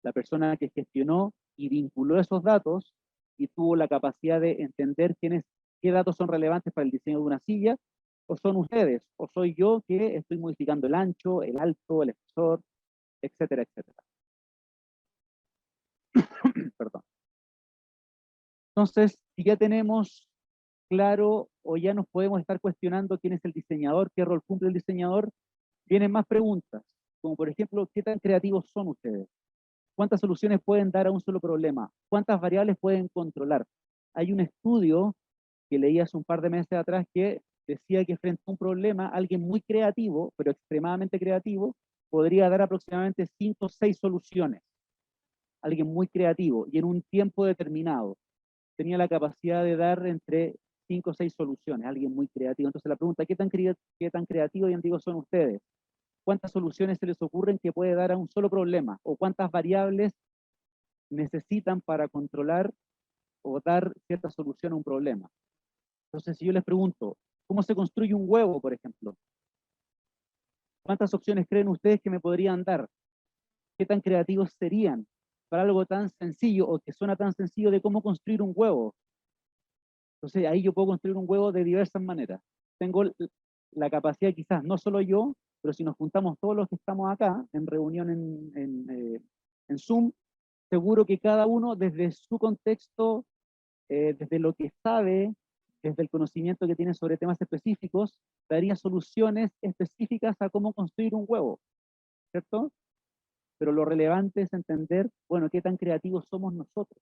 La persona que gestionó y vinculó esos datos y tuvo la capacidad de entender qué datos son relevantes para el diseño de una silla, o son ustedes, o soy yo que estoy modificando el ancho, el alto, el espesor, etcétera, etcétera. Perdón. Entonces, si ya tenemos claro o ya nos podemos estar cuestionando quién es el diseñador, qué rol cumple el diseñador, vienen más preguntas, como por ejemplo, ¿qué tan creativos son ustedes? ¿Cuántas soluciones pueden dar a un solo problema? ¿Cuántas variables pueden controlar? Hay un estudio que leí hace un par de meses atrás que decía que frente a un problema, alguien muy creativo, pero extremadamente creativo, podría dar aproximadamente 5 o 6 soluciones. Alguien muy creativo y en un tiempo determinado. Tenía la capacidad de dar entre 5 o 6 soluciones, alguien muy creativo. Entonces la pregunta, ¿qué tan creativo y antiguos son ustedes? ¿Cuántas soluciones se les ocurren que puede dar a un solo problema? ¿O cuántas variables necesitan para controlar o dar cierta solución a un problema? Entonces, si yo les pregunto, ¿cómo se construye un huevo, por ejemplo? ¿Cuántas opciones creen ustedes que me podrían dar? ¿Qué tan creativos serían para algo tan sencillo o que suena tan sencillo de cómo construir un huevo? Entonces ahí yo puedo construir un huevo de diversas maneras. Tengo la capacidad, quizás no solo yo, pero si nos juntamos todos los que estamos acá en reunión en Zoom, seguro que cada uno desde su contexto, desde lo que sabe, desde el conocimiento que tiene sobre temas específicos, daría soluciones específicas a cómo construir un huevo, ¿cierto? Pero lo relevante es entender, bueno, qué tan creativos somos nosotros.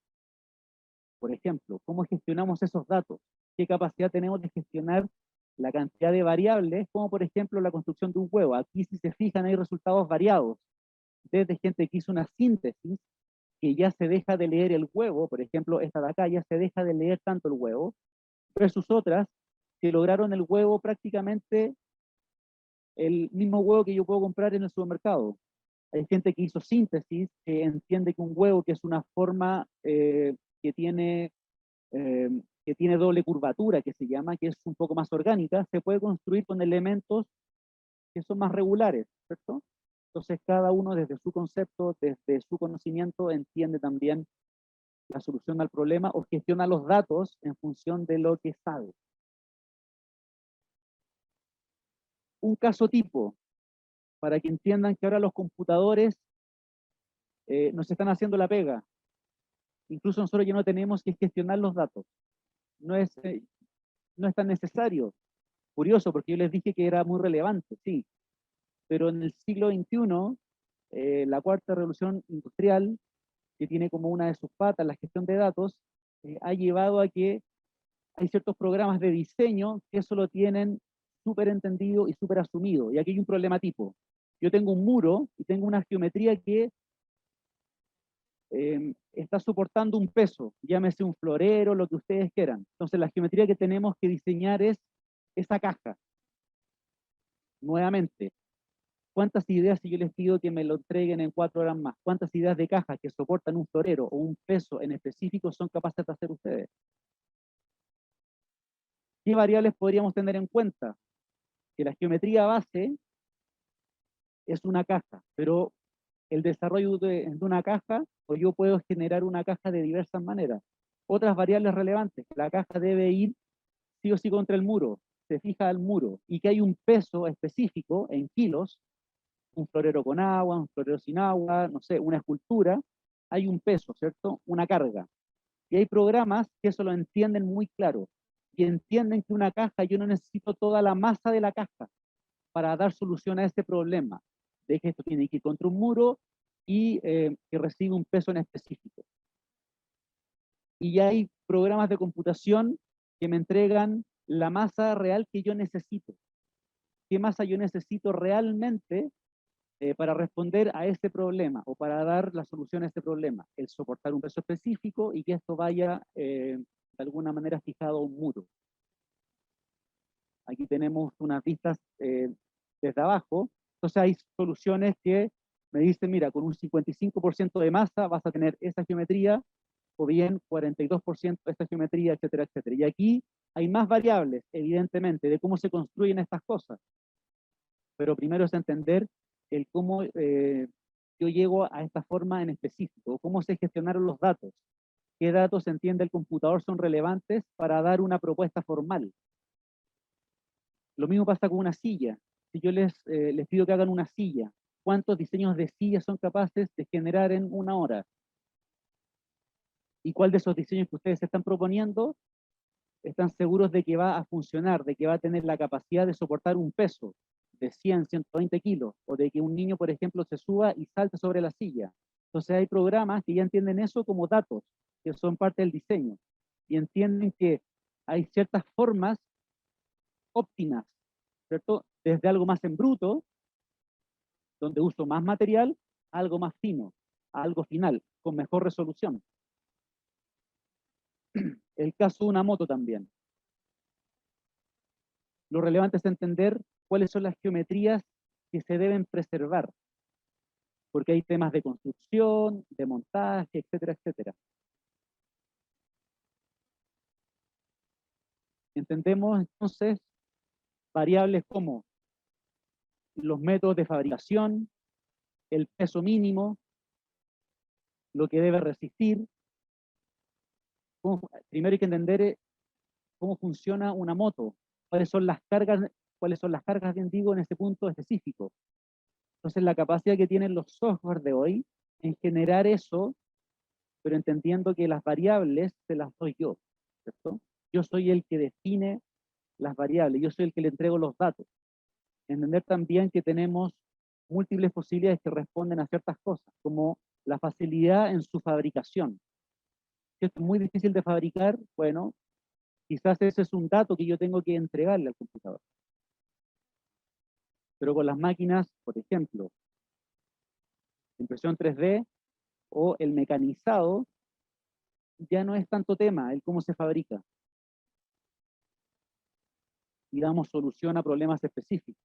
Por ejemplo, cómo gestionamos esos datos, qué capacidad tenemos de gestionar la cantidad de variables, como por ejemplo la construcción de un huevo. Aquí, si se fijan, hay resultados variados, desde gente que hizo una síntesis, que ya se deja de leer el huevo, por ejemplo, esta de acá ya se deja de leer tanto el huevo, versus otras que lograron el huevo prácticamente el mismo huevo que yo puedo comprar en el supermercado. Hay gente que hizo síntesis, que entiende que un huevo, que es una forma que tiene doble curvatura, que se llama, que es un poco más orgánica, se puede construir con elementos que son más regulares, ¿cierto? Entonces cada uno desde su concepto, desde su conocimiento, entiende también la solución al problema o gestiona los datos en función de lo que sabe. Un caso tipo, para que entiendan que ahora los computadores nos están haciendo la pega. Incluso nosotros ya no tenemos que gestionar los datos. No es tan necesario. Curioso, porque yo les dije que era muy relevante, sí. Pero en el siglo XXI, la cuarta revolución industrial, que tiene como una de sus patas la gestión de datos, ha llevado a que hay ciertos programas de diseño que eso lo tienen súper entendido y súper asumido. Y aquí hay un problema tipo. Yo tengo un muro y tengo una geometría que está soportando un peso, llámese un florero, lo que ustedes quieran. Entonces la geometría que tenemos que diseñar es esa caja. Nuevamente, ¿cuántas ideas, si yo les pido que me lo entreguen en 4 horas más? ¿Cuántas ideas de caja que soportan un florero o un peso en específico son capaces de hacer ustedes? ¿Qué variables podríamos tener en cuenta? Que la geometría base es una caja, pero el desarrollo de una caja, o yo puedo generar una caja de diversas maneras. Otras variables relevantes, la caja debe ir sí o sí contra el muro, se fija al muro, y que hay un peso específico en kilos, un florero con agua, un florero sin agua, no sé, una escultura, hay un peso, ¿cierto? Una carga. Y hay programas que eso lo entienden muy claro, y entienden que una caja, yo no necesito toda la masa de la caja para dar solución a este problema, de que esto tiene que ir contra un muro y que recibe un peso en específico. Y ya hay programas de computación que me entregan la masa real que yo necesito. ¿Qué masa yo necesito realmente para responder a este problema o para dar la solución a este problema? El soportar un peso específico y que esto vaya de alguna manera fijado a un muro. Aquí tenemos unas vistas desde abajo. Entonces hay soluciones que me dicen, mira, con un 55% de masa vas a tener esa geometría, o bien 42% de esta geometría, etcétera, etcétera. Y aquí hay más variables, evidentemente, de cómo se construyen estas cosas. Pero primero es entender el cómo yo llego a esta forma en específico, cómo se gestionaron los datos, qué datos entiende el computador son relevantes para dar una propuesta formal. Lo mismo pasa con una silla. Si yo les pido que hagan una silla, ¿cuántos diseños de sillas son capaces de generar en 1 hora? ¿Y cuál de esos diseños que ustedes están proponiendo están seguros de que va a funcionar, de que va a tener la capacidad de soportar un peso de 100, 120 kilos, o de que un niño, por ejemplo, se suba y salte sobre la silla? Entonces hay programas que ya entienden eso como datos, que son parte del diseño, y entienden que hay ciertas formas óptimas, ¿cierto? Desde algo más en bruto, donde uso más material, a algo más fino, a algo final, con mejor resolución. El caso de una moto también. Lo relevante es entender cuáles son las geometrías que se deben preservar, porque hay temas de construcción, de montaje, etcétera, etcétera. Entendemos entonces variables como los métodos de fabricación, el peso mínimo, lo que debe resistir. Primero hay que entender cómo funciona una moto, cuáles son las cargas, bien digo, en ese punto específico. Entonces, la capacidad que tienen los software de hoy en generar eso, pero entendiendo que las variables se las doy yo, ¿cierto? Yo soy el que define las variables, yo soy el que le entrego los datos. Entender también que tenemos múltiples posibilidades que responden a ciertas cosas, como la facilidad en su fabricación. Si esto es muy difícil de fabricar, bueno, quizás ese es un dato que yo tengo que entregarle al computador. Pero con las máquinas, por ejemplo, impresión 3D o el mecanizado, ya no es tanto tema el cómo se fabrica. Digamos, soluciona problemas específicos.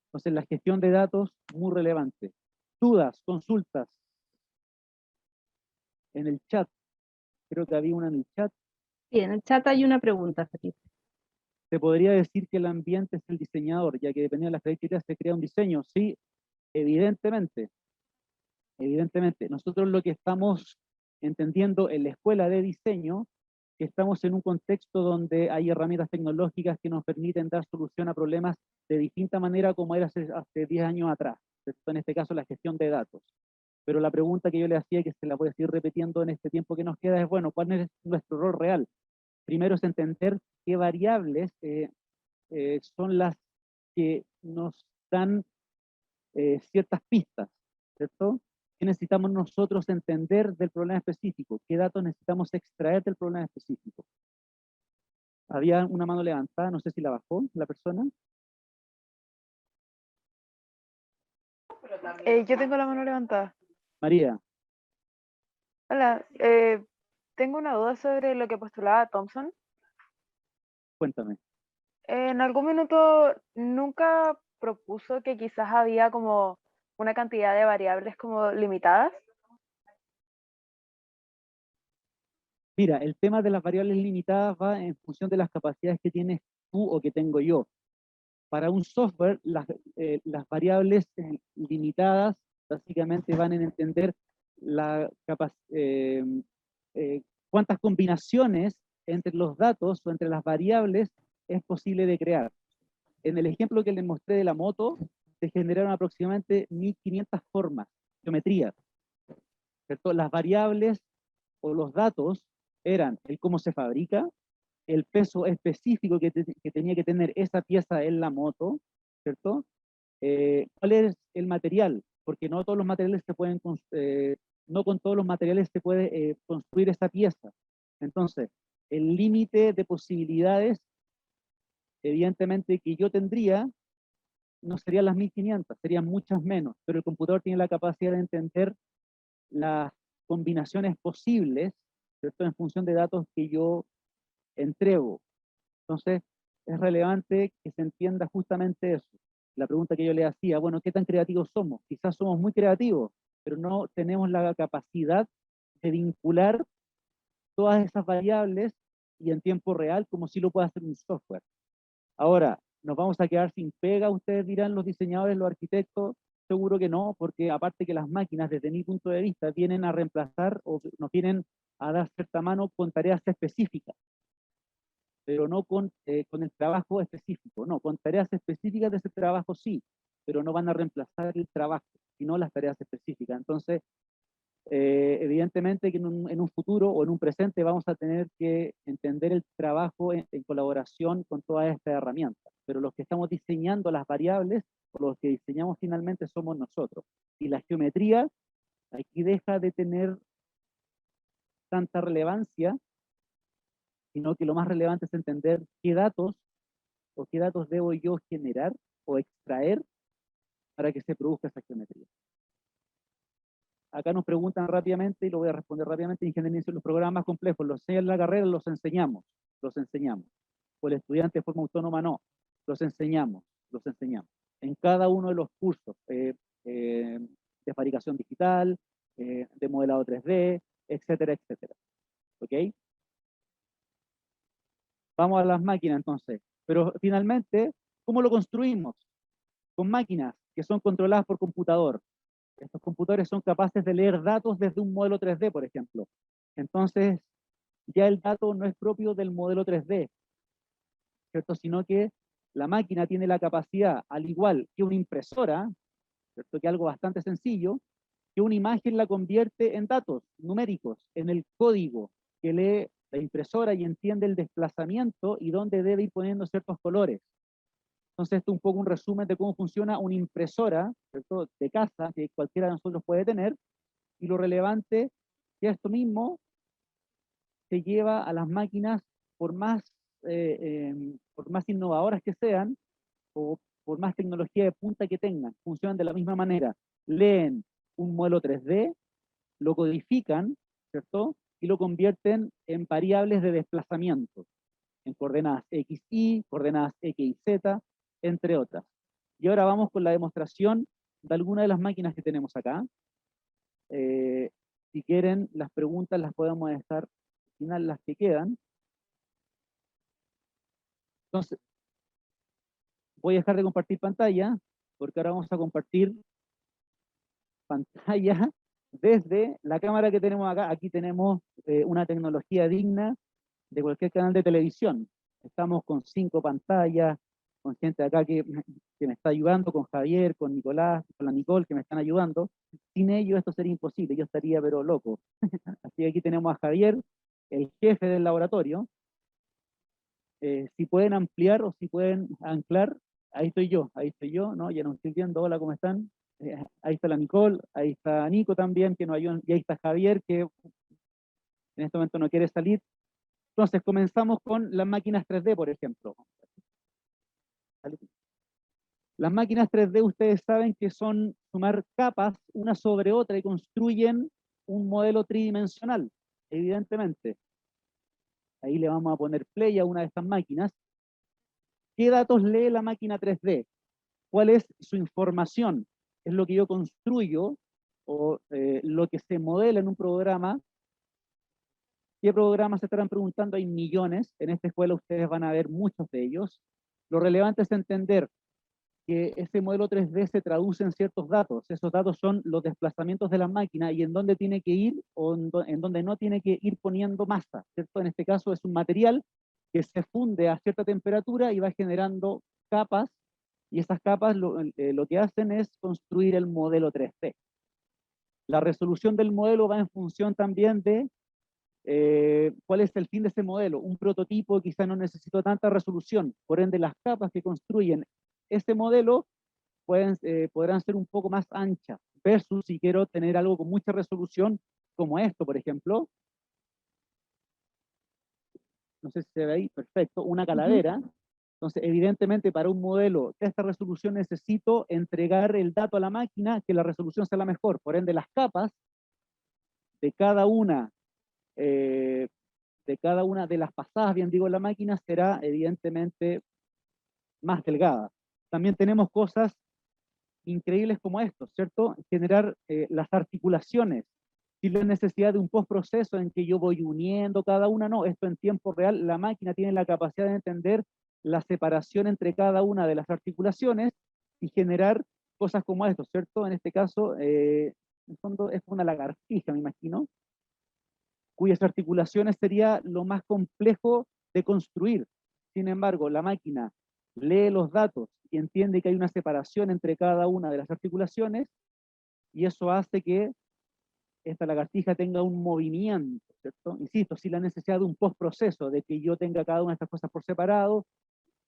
Entonces, la gestión de datos, muy relevante. Dudas, consultas. En el chat, creo que había una en el chat. Sí, en el chat hay una pregunta, Felipe. Se podría decir que el ambiente es el diseñador, ya que dependiendo de las características se crea un diseño. Sí, evidentemente. Evidentemente. Nosotros lo que estamos entendiendo en la escuela de diseño, que estamos en un contexto donde hay herramientas tecnológicas que nos permiten dar solución a problemas de distinta manera como era hace 10 años atrás. En este caso, la gestión de datos. Pero la pregunta que yo le hacía, que se la voy a seguir repitiendo en este tiempo que nos queda, es, bueno, ¿cuál es nuestro rol real? Primero es entender qué variables son las que nos dan ciertas pistas, ¿cierto? ¿Qué necesitamos nosotros entender del problema específico? ¿Qué datos necesitamos extraer del problema específico? Había una mano levantada, no sé si la bajó la persona. Yo tengo la mano levantada. María, Hola, tengo una duda sobre lo que postulaba Thompson. cuéntame. En algún minuto nunca propuso que quizás había como una cantidad de variables como limitadas. Mira, el tema de las variables limitadas va en función de las capacidades que tienes tú o que tengo yo. Para un software, las variables limitadas básicamente van en entender cuántas combinaciones entre los datos o entre las variables es posible de crear. En el ejemplo que les mostré de la moto, se generaron aproximadamente 1500 formas, geometrías, ¿cierto? Las variables o los datos eran el cómo se fabrica, el peso específico que tenía que tener esa pieza en la moto, ¿cierto? ¿Cuál es el material? Porque no todos los materiales se pueden, no con todos los materiales se puede construir esa pieza. Entonces, el límite de posibilidades, evidentemente, que yo tendría, no serían las 1500, serían muchas menos, pero el computador tiene la capacidad de entender las combinaciones posibles, ¿cierto? En función de datos que yo entrego. Entonces, es relevante que se entienda justamente eso. La pregunta que yo le hacía, bueno, ¿qué tan creativos somos? Quizás somos muy creativos, pero no tenemos la capacidad de vincular todas esas variables y en tiempo real como si lo puede hacer un software. Ahora, ¿nos vamos a quedar sin pega? Ustedes dirán, los diseñadores, los arquitectos. Seguro que no, porque aparte que las máquinas, desde mi punto de vista, vienen a reemplazar o nos vienen a dar cierta mano con tareas específicas, pero no con el trabajo específico, no, con tareas específicas de ese trabajo sí, pero no van a reemplazar el trabajo, sino las tareas específicas. Entonces, evidentemente que en un futuro o en un presente vamos a tener que entender el trabajo en colaboración con todas estas herramientas, pero los que estamos diseñando las variables, o los que diseñamos finalmente somos nosotros. Y la geometría aquí deja de tener tanta relevancia, sino que lo más relevante es entender qué datos o qué datos debo yo generar o extraer para que se produzca esa geometría. Acá nos preguntan rápidamente, y lo voy a responder rápidamente, ingeniería en los programas más complejos, los enseñan en la carrera, los enseñamos. O el estudiante de forma autónoma no, los enseñamos. En cada uno de los cursos de fabricación digital, de modelado 3D, etcétera, etcétera. ¿Ok? Vamos a las máquinas entonces. Pero finalmente, ¿cómo lo construimos? Con máquinas que son controladas por computador. Estos computadores son capaces de leer datos desde un modelo 3D, por ejemplo. Entonces, ya el dato no es propio del modelo 3D, ¿cierto? Sino que la máquina tiene la capacidad, al igual que una impresora, ¿cierto? Que algo bastante sencillo, que una imagen la convierte en datos numéricos, en el código que lee la impresora y entiende el desplazamiento y dónde debe ir poniendo ciertos colores. Entonces, esto es un poco un resumen de cómo funciona una impresora, ¿cierto? De casa, que cualquiera de nosotros puede tener, y lo relevante que esto mismo se lleva a las máquinas por más innovadoras que sean, o por más tecnología de punta que tengan, funcionan de la misma manera. Leen un modelo 3D, lo codifican, ¿cierto? Y lo convierten en variables de desplazamiento, en coordenadas X, Y, coordenadas X y Z, entre otras. Y ahora vamos con la demostración de alguna de las máquinas que tenemos acá. Si quieren, las preguntas las podemos dejar al final, las que quedan. Entonces, voy a dejar de compartir pantalla, porque ahora vamos a compartir pantalla desde la cámara que tenemos acá. Aquí tenemos una tecnología digna de cualquier canal de televisión. Estamos con 5 pantallas, con gente acá que me está ayudando, con Javier, con Nicolás, con la Nicole, que me están ayudando. Sin ellos esto sería imposible, yo estaría pero loco. Así que aquí tenemos a Javier, el jefe del laboratorio. Si pueden ampliar o si pueden anclar, ahí estoy yo, ¿no? Ya nos estoy viendo, hola, ¿cómo están? Ahí está la Nicole, ahí está Nico también, que nos ayuda, y ahí está Javier, que en este momento no quiere salir. Entonces, comenzamos con las máquinas 3D, por ejemplo. Las máquinas 3D, ustedes saben que son sumar capas una sobre otra y construyen un modelo tridimensional, evidentemente. Ahí le vamos a poner play a una de estas máquinas. ¿Qué datos lee la máquina 3D? ¿Cuál es su información? Es lo que yo construyo o lo que se modela en un programa. ¿Qué programas se estarán preguntando? Hay millones. En esta escuela ustedes van a ver muchos de ellos. Lo relevante es entender que ese modelo 3D se traduce en ciertos datos. Esos datos son los desplazamientos de la máquina y en dónde tiene que ir o en dónde no tiene que ir poniendo masa, ¿cierto? En este caso es un material que se funde a cierta temperatura y va generando capas, y esas capas lo que hacen es construir el modelo 3D. La resolución del modelo va en función también de cuál es el fin de ese modelo. Un prototipo quizá no necesita tanta resolución, por ende las capas que construyen ese modelo podrán ser un poco más anchas, versus si quiero tener algo con mucha resolución, como esto, por ejemplo. No sé si se ve ahí, perfecto, una calavera. Entonces, evidentemente, para un modelo de esta resolución necesito entregar el dato a la máquina, que la resolución sea la mejor. Por ende, las capas de cada una de las pasadas, bien digo, en la máquina será evidentemente más delgada. También tenemos cosas increíbles como esto, ¿cierto? Generar las articulaciones sin la necesidad de un postproceso en que yo voy uniendo cada una, no, esto en tiempo real, la máquina tiene la capacidad de entender la separación entre cada una de las articulaciones y generar cosas como esto, ¿cierto? En este caso, en el fondo es una lagartija, me imagino, cuyas articulaciones sería lo más complejo de construir. Sin embargo, la máquina lee los datos y entiende que hay una separación entre cada una de las articulaciones, y eso hace que esta lagartija tenga un movimiento, ¿cierto? Insisto, sin la necesidad de un postproceso, de que yo tenga cada una de estas cosas por separado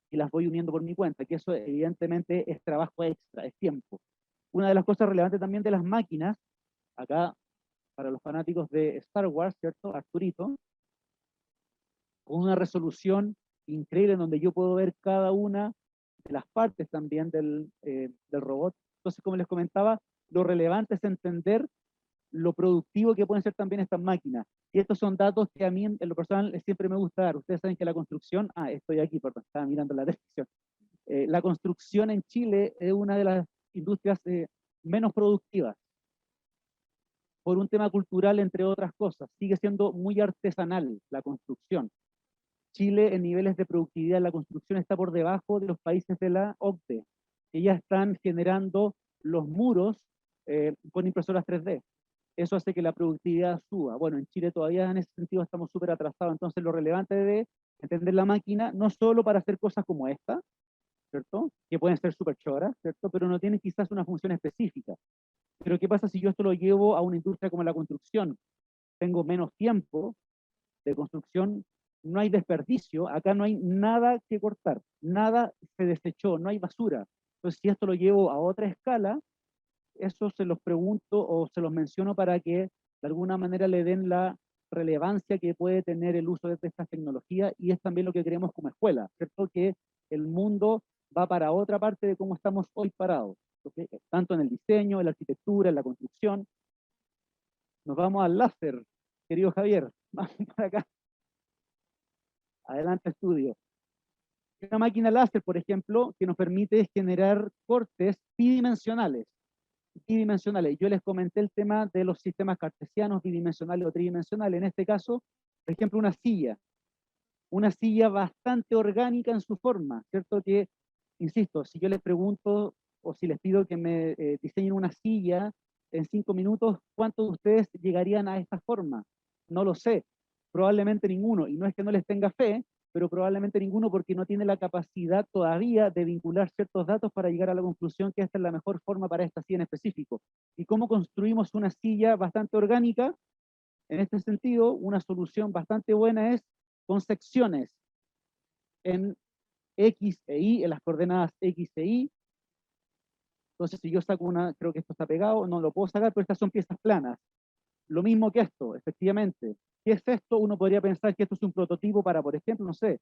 y las voy uniendo por mi cuenta, que eso evidentemente es trabajo extra, es tiempo. Una de las cosas relevantes también de las máquinas, acá para los fanáticos de Star Wars, ¿cierto? Arturito, con una resolución increíble en donde yo puedo ver cada una de las partes también del robot. Entonces, como les comentaba, lo relevante es entender lo productivo que pueden ser también estas máquinas. Y estos son datos que a mí en lo personal siempre me gusta dar. Ustedes saben que la construcción, estoy aquí, perdón, estaba mirando la descripción. La construcción en Chile es una de las industrias menos productivas, por un tema cultural, entre otras cosas. Sigue siendo muy artesanal la construcción. Chile en niveles de productividad en la construcción está por debajo de los países de la OCDE, que ya están generando los muros con impresoras 3D. eso hace que la productividad suba. Bueno, en Chile todavía en ese sentido estamos súper atrasados, entonces lo relevante de entender la máquina, no solo para hacer cosas como esta, ¿cierto? Que pueden ser súper choras, ¿cierto? Pero no tienen quizás una función específica. Pero ¿qué pasa si yo esto lo llevo a una industria como la construcción? Tengo menos tiempo de construcción, no hay desperdicio, acá no hay nada que cortar, nada se desechó, no hay basura. Entonces, si esto lo llevo a otra escala, eso se los pregunto o se los menciono para que de alguna manera le den la relevancia que puede tener el uso de estas tecnologías, y es también lo que queremos como escuela, ¿cierto? Que el mundo va para otra parte de cómo estamos hoy parados, ¿okay? Tanto en el diseño, en la arquitectura, en la construcción. Nos vamos al láser, querido Javier, vamos para acá. Adelante, estudio. Una máquina láser, por ejemplo, que nos permite generar cortes bidimensionales. Bidimensionales. Yo les comenté el tema de los sistemas cartesianos, bidimensionales o tridimensionales. En este caso, por ejemplo, una silla bastante orgánica en su forma, ¿cierto? Que, insisto, si yo les pregunto o si les pido que me diseñen una silla en 5 minutos, ¿cuántos de ustedes llegarían a esta forma? No lo sé, probablemente ninguno, y no es que no les tenga fe, pero probablemente ninguno, porque no tiene la capacidad todavía de vincular ciertos datos para llegar a la conclusión que esta es la mejor forma para esta silla en específico. ¿Y cómo construimos una silla bastante orgánica? En este sentido, una solución bastante buena es con secciones en X e Y, en las coordenadas X e Y. Entonces, si yo saco una, creo que esto está pegado, no lo puedo sacar, pero estas son piezas planas. Lo mismo que esto, efectivamente. ¿Qué es esto? Uno podría pensar que esto es un prototipo para, por ejemplo, no sé,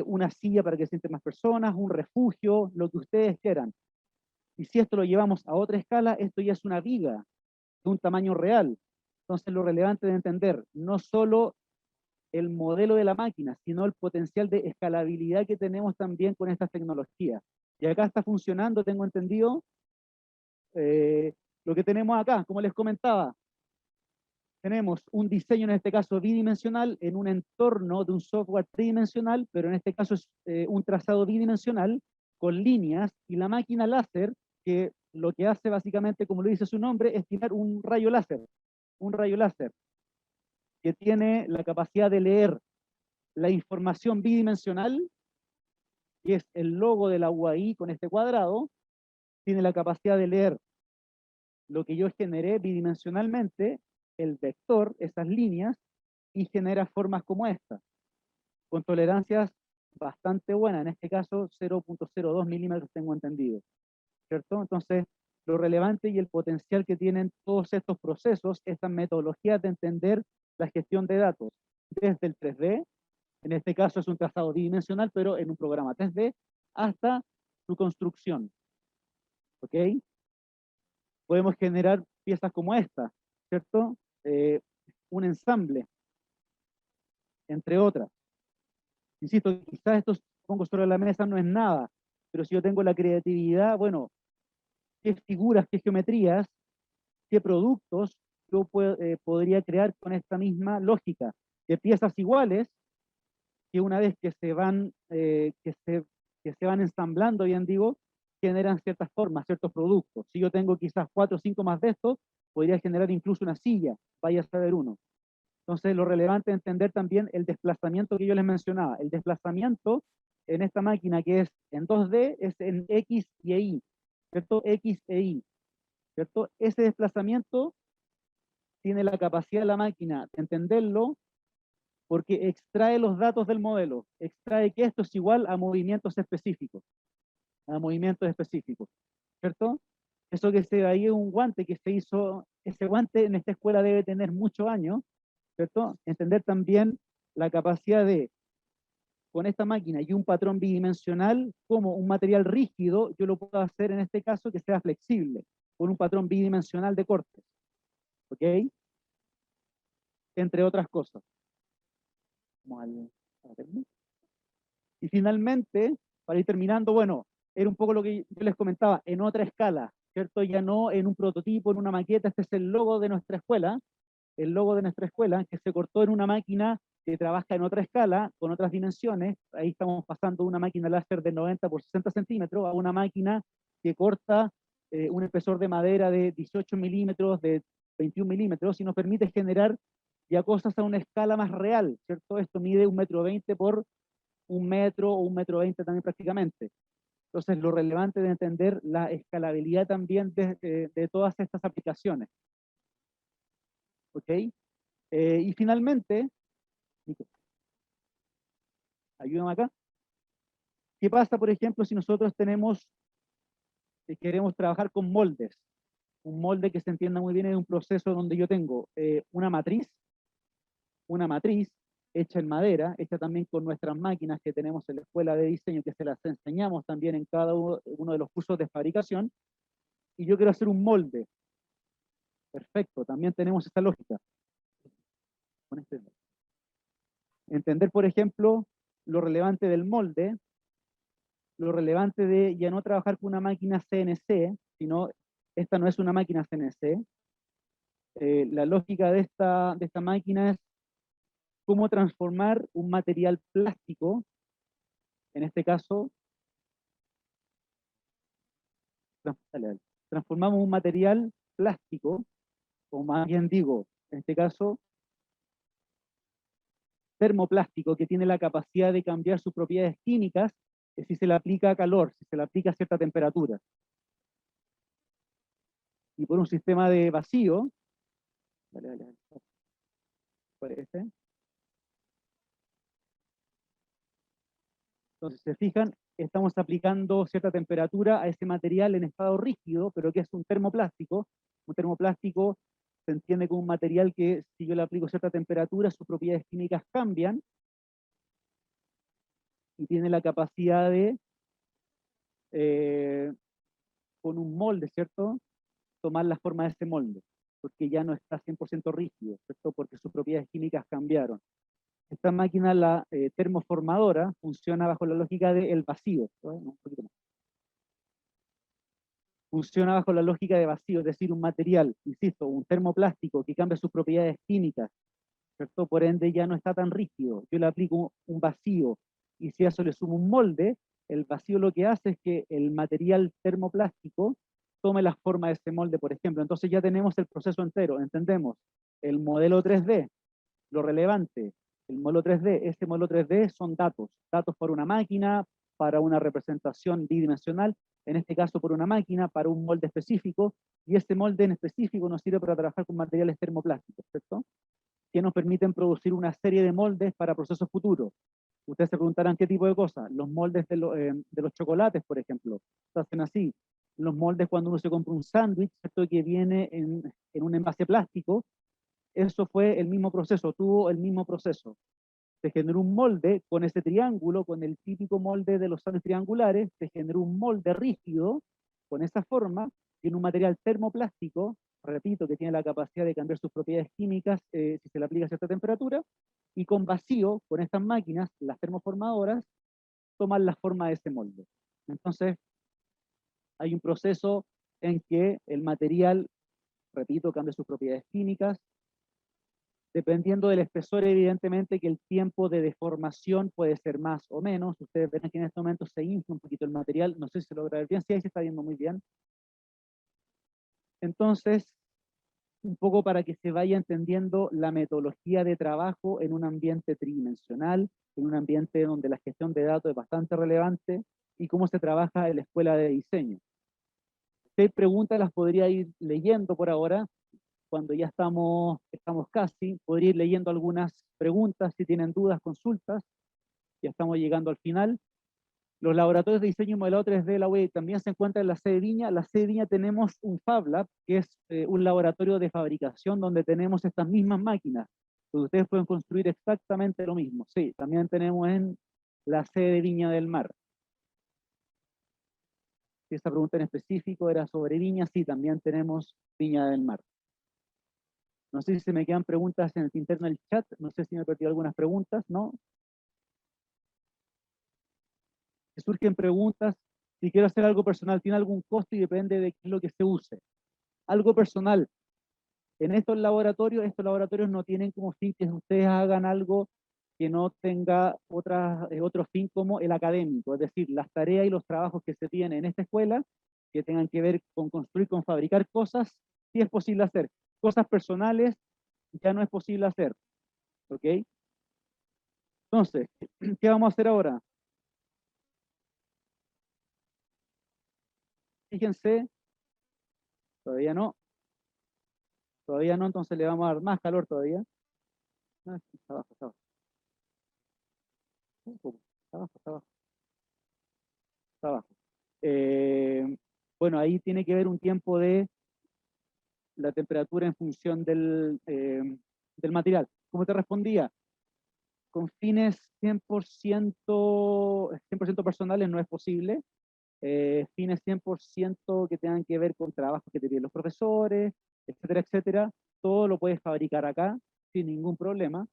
una silla para que sienten más personas, un refugio, lo que ustedes quieran. Y si esto lo llevamos a otra escala, esto ya es una viga de un tamaño real. Entonces, lo relevante de entender, no solo el modelo de la máquina, sino el potencial de escalabilidad que tenemos también con estas tecnologías. Y acá está funcionando, tengo entendido, lo que tenemos acá, como les comentaba. Tenemos un diseño, en este caso bidimensional, en un entorno de un software tridimensional, pero en este caso es un trazado bidimensional con líneas, y la máquina láser, que lo que hace básicamente, como lo dice su nombre, es tirar un rayo láser que tiene la capacidad de leer la información bidimensional, que es el logo de la UAI con este cuadrado, tiene la capacidad de leer lo que yo generé bidimensionalmente, el vector, esas líneas, y genera formas como esta, con tolerancias bastante buenas, en este caso 0.02 milímetros tengo entendido, ¿cierto? Entonces, lo relevante y el potencial que tienen todos estos procesos, estas metodologías de entender la gestión de datos, desde el 3D, en este caso es un trazado bidimensional, pero en un programa 3D, hasta su construcción, ¿ok? Podemos generar piezas como esta, ¿cierto? Un ensamble, entre otras. Insisto, quizás esto pongo sobre la mesa no es nada, pero si yo tengo la creatividad, bueno, qué figuras, qué geometrías, qué productos yo podría crear con esta misma lógica, de piezas iguales, que una vez que se van, que se van ensamblando, bien digo, generan ciertas formas, ciertos productos. Si yo tengo quizás 4 o 5 más de estos, podría generar incluso una silla, vaya a saber uno. Entonces, lo relevante es entender también el desplazamiento que yo les mencionaba. El desplazamiento en esta máquina que es en 2D es en X y Y, ¿cierto? X e Y, ¿cierto? Ese desplazamiento tiene la capacidad de la máquina de entenderlo porque extrae los datos del modelo, extrae que esto es igual a movimientos específicos, ¿cierto? Eso que se ve ahí es un guante que se hizo, ese guante en esta escuela debe tener muchos años, ¿cierto? Entender también la capacidad de, con esta máquina y un patrón bidimensional, como un material rígido, yo lo puedo hacer en este caso que sea flexible, con un patrón bidimensional de cortes, ¿ok? Entre otras cosas. Y finalmente, para ir terminando, bueno, era un poco lo que yo les comentaba, en otra escala, ¿cierto? Ya no en un prototipo, en una maqueta. Este es el logo de nuestra escuela, que se cortó en una máquina que trabaja en otra escala, con otras dimensiones. Ahí estamos pasando de una máquina láser de 90 por 60 centímetros a una máquina que corta un espesor de madera de 18 milímetros, de 21 milímetros, y nos permite generar ya cosas a una escala más real, ¿cierto? Esto mide 1,20 m por 1 metro o 1,20 m también prácticamente. Entonces, lo relevante de entender la escalabilidad también de todas estas aplicaciones. ¿Ok? Y finalmente, Nico, ayúdame acá. ¿Qué pasa, por ejemplo, si nosotros queremos trabajar con moldes? Un molde, que se entienda muy bien, es un proceso donde yo tengo una matriz hecha en madera, hecha también con nuestras máquinas que tenemos en la escuela de diseño, que se las enseñamos también en cada uno de los cursos de fabricación, y yo quiero hacer un molde. Perfecto, también tenemos esta lógica. Entender, por ejemplo, lo relevante del molde, lo relevante de ya no trabajar con una máquina CNC, sino esta no es una máquina CNC. La lógica de esta máquina es cómo transformar un material plástico, en este caso, transformamos un material plástico, o más bien digo, en este caso, termoplástico, que tiene la capacidad de cambiar sus propiedades químicas si se le aplica calor, si se le aplica cierta temperatura. Y por un sistema de vacío, ¿cuál es este? Entonces, se fijan, estamos aplicando cierta temperatura a ese material en estado rígido, pero que es un termoplástico. Un termoplástico se entiende como un material que, si yo le aplico cierta temperatura, sus propiedades químicas cambian y tiene la capacidad de, con un molde, ¿cierto?, tomar la forma de ese molde, porque ya no está 100% rígido, ¿cierto?, porque sus propiedades químicas cambiaron. Esta máquina, la termoformadora, funciona bajo la lógica del vacío. Un poquito más. Funciona bajo la lógica de vacío, es decir, un material, insisto, un termoplástico que cambia sus propiedades químicas, ¿cierto? Por ende ya no está tan rígido. Yo le aplico un vacío, y si a eso le sumo un molde, el vacío lo que hace es que el material termoplástico tome la forma de ese molde, por ejemplo. Entonces ya tenemos el proceso entero, entendemos el modelo 3D, lo relevante, el modelo 3D, ese modelo 3D son datos por una máquina, para una representación bidimensional, en este caso por una máquina, para un molde específico, y ese molde en específico nos sirve para trabajar con materiales termoplásticos, ¿cierto?, que nos permiten producir una serie de moldes para procesos futuros. Ustedes se preguntarán qué tipo de cosas. Los moldes de los chocolates, por ejemplo, se hacen así. Los moldes cuando uno se compra un sándwich, ¿cierto?, que viene en un envase plástico, eso fue el mismo proceso, tuvo el mismo proceso. Se generó un molde con ese triángulo, con el típico molde de los sándwiches triangulares, se generó un molde rígido con esa forma, en un material termoplástico, repito, que tiene la capacidad de cambiar sus propiedades químicas si se le aplica cierta temperatura, y con vacío, con estas máquinas, las termoformadoras, toman la forma de ese molde. Entonces, hay un proceso en que el material, repito, cambia sus propiedades químicas, dependiendo del espesor, evidentemente que el tiempo de deformación puede ser más o menos. Ustedes ven que en este momento se infla un poquito el material, no sé si se logra ver bien, sí, ahí se está viendo muy bien. Entonces, un poco para que se vaya entendiendo la metodología de trabajo en un ambiente tridimensional, en un ambiente donde la gestión de datos es bastante relevante, y cómo se trabaja en la escuela de diseño. Si hay preguntas, las podría ir leyendo por ahora. Cuando ya estamos casi, podría ir leyendo algunas preguntas, si tienen dudas, consultas. Ya estamos llegando al final. Los laboratorios de diseño y modelado 3D de la UEI también se encuentran en la sede Viña. En la sede Viña tenemos un Fab Lab, que es un laboratorio de fabricación donde tenemos estas mismas máquinas, donde ustedes pueden construir exactamente lo mismo. Sí, también tenemos en la sede de Viña del Mar. Si esa pregunta en específico era sobre Viña, sí, también tenemos Viña del Mar. No sé si se me quedan preguntas en el interno del chat, no sé si me he perdido algunas preguntas, ¿no? Si surgen preguntas, si quiero hacer algo personal, tiene algún costo y depende de qué es lo que se use. Algo personal. En estos laboratorios no tienen como fin que ustedes hagan algo que no tenga otro fin como el académico, es decir, las tareas y los trabajos que se tienen en esta escuela, que tengan que ver con construir, con fabricar cosas, sí es posible hacer. Cosas personales ya no es posible hacer, ¿ok? Entonces, ¿qué vamos a hacer ahora? Fíjense, todavía no, entonces le vamos a dar más calor todavía. Ah, está abajo, está abajo. Está abajo, está abajo. Está abajo. Bueno, ahí tiene que ver un tiempo de la temperatura en función del material. Como te respondía, con fines 100% personales no es posible. Fines 100% que tengan que ver con trabajos que te piden los profesores, etcétera, etcétera, todo lo puedes fabricar acá sin ningún problema.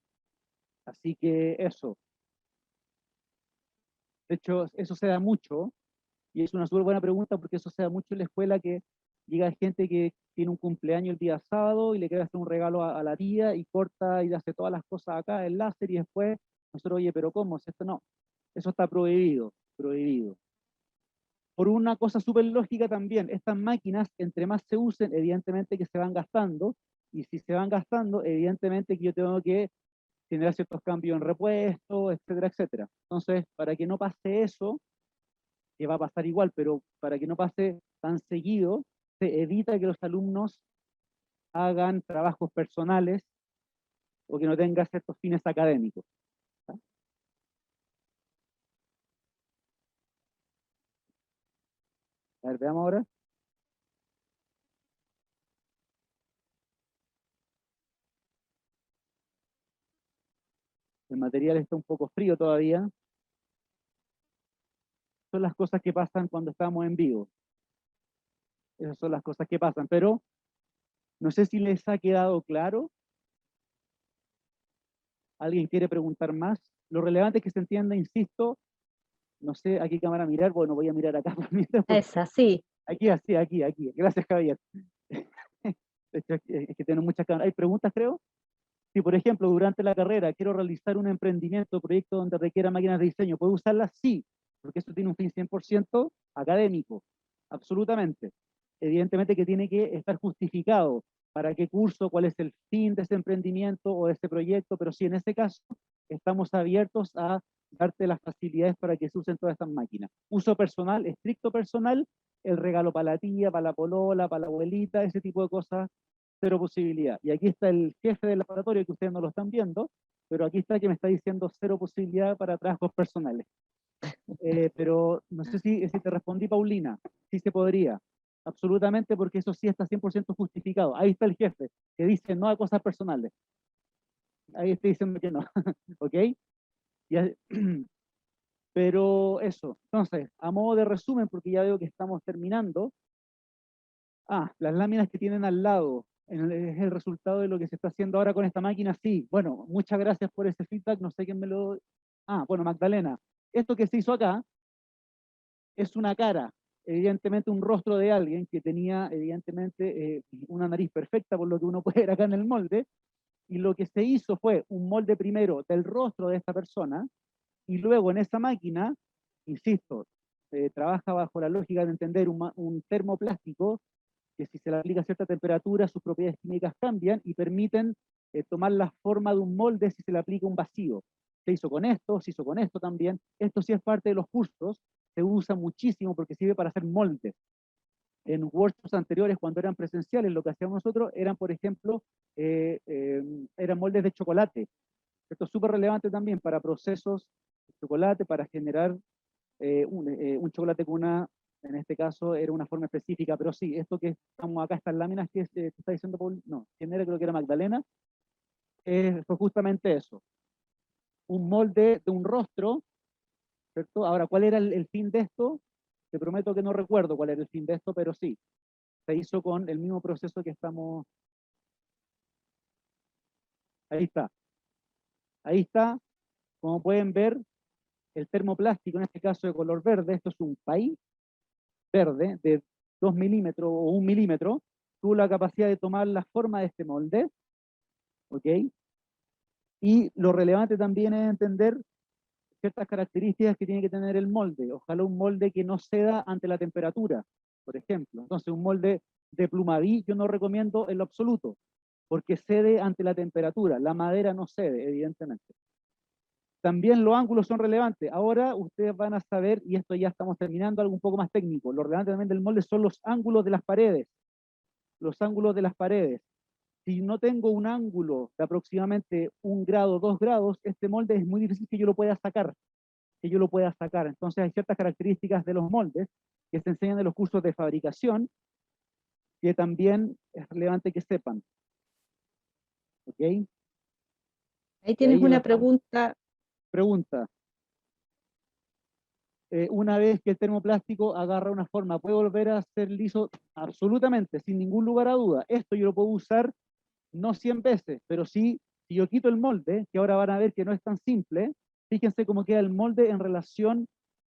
Así que eso. De hecho, eso se da mucho, y es una súper buena pregunta porque eso se da mucho en la escuela, que llega gente que tiene un cumpleaños el día sábado y le quiere hacer un regalo a la tía y corta y hace todas las cosas acá, el láser, y después nosotros, oye, pero ¿cómo? Si esto no, eso está prohibido, prohibido. Por una cosa súper lógica también, estas máquinas, entre más se usen, evidentemente que se van gastando, y si se van gastando, evidentemente que yo tengo que generar ciertos cambios en repuesto, etcétera, etcétera. Entonces, para que no pase eso, que va a pasar igual, pero para que no pase tan seguido, se evita que los alumnos hagan trabajos personales o que no tengan ciertos fines académicos. ¿Tá? A ver, veamos ahora. El material está un poco frío todavía. Son las cosas que pasan cuando estamos en vivo. Esas son las cosas que pasan, pero no sé si les ha quedado claro. ¿Alguien quiere preguntar más? Lo relevante es que se entienda, insisto, no sé a qué cámara mirar, bueno, voy a mirar acá. Esa, sí. Aquí, así, aquí. Gracias, Javier. Es que tengo muchas cámaras. ¿Hay preguntas, creo? Si, por ejemplo, durante la carrera quiero realizar un emprendimiento, proyecto donde requiera máquinas de diseño, ¿puedo usarlas? Sí, porque eso tiene un fin 100% académico, absolutamente. Evidentemente que tiene que estar justificado para qué curso, cuál es el fin de ese emprendimiento o de ese proyecto, pero sí, en este caso, estamos abiertos a darte las facilidades para que se usen todas estas máquinas. Uso personal, estricto personal, el regalo para la tía, para la polola, para la abuelita, ese tipo de cosas, cero posibilidad. Y aquí está el jefe del laboratorio, que ustedes no lo están viendo, pero aquí está que me está diciendo cero posibilidad para trabajos personales. Pero no sé si te respondí, Paulina. Sí se podría, absolutamente, porque eso sí está 100% justificado. Ahí está el jefe, que dice no a cosas personales. Ahí estoy diciendo que no, ¿ok? Ya, pero eso, entonces, a modo de resumen, porque ya veo que estamos terminando. Las láminas que tienen al lado, es el resultado de lo que se está haciendo ahora con esta máquina. Sí, bueno, muchas gracias por ese feedback, no sé quién me lo... bueno, Magdalena, esto que se hizo acá es una cara, evidentemente un rostro de alguien que tenía evidentemente una nariz perfecta, por lo que uno puede ver acá en el molde, y lo que se hizo fue un molde primero del rostro de esta persona, y luego en esa máquina, insisto, trabaja bajo la lógica de entender un termoplástico, que si se le aplica cierta temperatura, sus propiedades químicas cambian y permiten tomar la forma de un molde si se le aplica un vacío. Se hizo con esto, se hizo con esto también. Esto sí es parte de los cursos, se usa muchísimo porque sirve para hacer moldes. En workshops anteriores, cuando eran presenciales, lo que hacíamos nosotros eran, por ejemplo, eran moldes de chocolate. Esto es súper relevante también para procesos de chocolate, para generar un chocolate con en este caso era una forma específica, pero sí, esto que estamos acá, estas láminas que te está diciendo Paul, no, ¿quién era? Creo que era Magdalena, fue justamente eso, un molde de un rostro, ¿cierto? Ahora, ¿cuál era el fin de esto? Te prometo que no recuerdo cuál era el fin de esto, pero sí, se hizo con el mismo proceso que estamos, ahí está, como pueden ver, el termoplástico, en este caso de color verde, esto es un país verde de 2 milímetros o 1 milímetro, tuvo la capacidad de tomar la forma de este molde, ¿ok? Y lo relevante también es entender ciertas características que tiene que tener el molde. Ojalá un molde que no ceda ante la temperatura, por ejemplo. Entonces, un molde de Plumaví yo no recomiendo en lo absoluto. porque cede ante la temperatura. La madera no cede, evidentemente. También los ángulos son relevantes. Ahora ustedes van a saber, y esto ya estamos terminando, algo un poco más técnico. Lo relevante también del molde son los ángulos de las paredes. Los ángulos de las paredes. Si no tengo un ángulo de aproximadamente 1 grado, 2 grados, este molde es muy difícil que yo lo pueda sacar. Entonces hay ciertas características de los moldes que se enseñan en los cursos de fabricación que también es relevante que sepan. ¿Ok? Ahí tienes ya una las pregunta. Pregunta. Una vez que el termoplástico agarra una forma, ¿puede volver a ser liso? Absolutamente, sin ningún lugar a duda. Esto yo lo puedo usar no 100 veces, pero sí, si yo quito el molde, que ahora van a ver que no es tan simple, fíjense cómo queda el molde en relación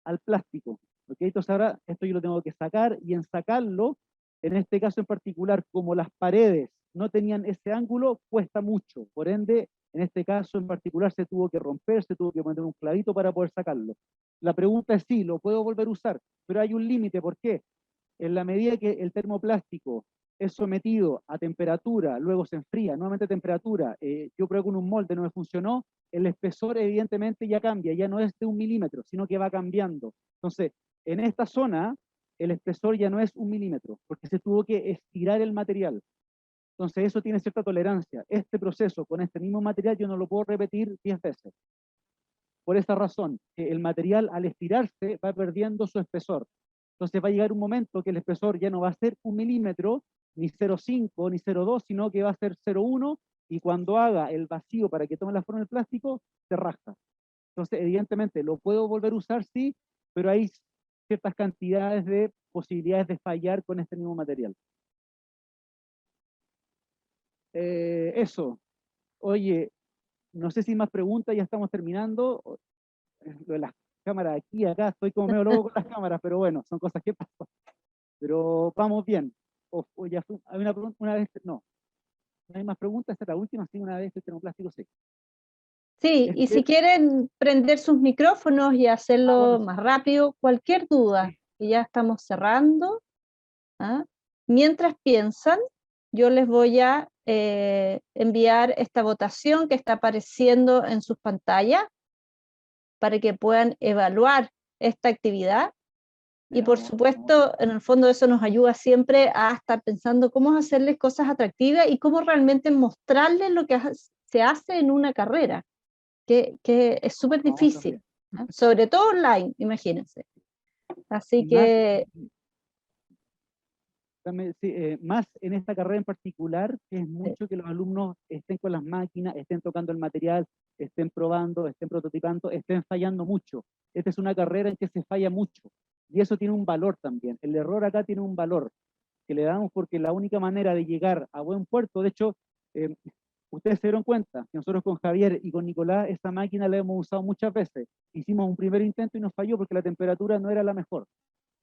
al plástico. ¿Ok? Entonces ahora esto yo lo tengo que sacar, y en sacarlo, en este caso en particular, como las paredes no tenían ese ángulo, cuesta mucho. Por ende, en este caso en particular se tuvo que romper, se tuvo que poner un clavito para poder sacarlo. La pregunta es sí, lo puedo volver a usar, pero hay un límite. ¿Por qué? En la medida que el termoplástico es sometido a temperatura, luego se enfría, nuevamente a temperatura, yo pruebo con un molde, no me funcionó, el espesor evidentemente ya cambia, ya no es de 1 milímetro, sino que va cambiando. Entonces, en esta zona, el espesor ya no es 1 milímetro, porque se tuvo que estirar el material. Entonces, eso tiene cierta tolerancia. Este proceso con este mismo material yo no lo puedo repetir 10 veces. Por esa razón, el material al estirarse va perdiendo su espesor. Entonces va a llegar un momento que el espesor ya no va a ser 1 milímetro, ni 0,5, ni 0,2, sino que va a ser 0,1, y cuando haga el vacío para que tome la forma del plástico, se rasga. Entonces, evidentemente, lo puedo volver a usar, sí, pero hay ciertas cantidades de posibilidades de fallar con este mismo material. Eso. Oye, no sé si más preguntas, ya estamos terminando. Lo de las cámaras aquí, acá, estoy como medio loco con las cámaras, pero bueno, son cosas que pasan. Pero vamos bien. O ya hay una pregunta, una vez, no hay más preguntas, esta es la última, sí, una vez el termoplástico sí. Sí, y si quieren prender sus micrófonos y hacerlo bueno, más rápido, cualquier duda, que ya estamos cerrando, ¿ah? Mientras piensan, yo les voy a enviar esta votación que está apareciendo en sus pantallas para que puedan evaluar esta actividad. Y por supuesto, en el fondo eso nos ayuda siempre a estar pensando cómo hacerles cosas atractivas y cómo realmente mostrarles lo que se hace en una carrera, que es súper difícil, ¿no? Sobre todo online, imagínense. Así que... Más en esta carrera en particular, que es mucho que los alumnos estén con las máquinas, estén tocando el material, estén probando, estén prototipando, estén fallando mucho. Esta es una carrera en que se falla mucho, y eso tiene un valor también. El error acá tiene un valor que le damos, porque la única manera de llegar a buen puerto, de hecho, ustedes se dieron cuenta que nosotros con Javier y con Nicolás esta máquina la hemos usado muchas veces. Hicimos un primer intento y nos falló porque la temperatura no era la mejor.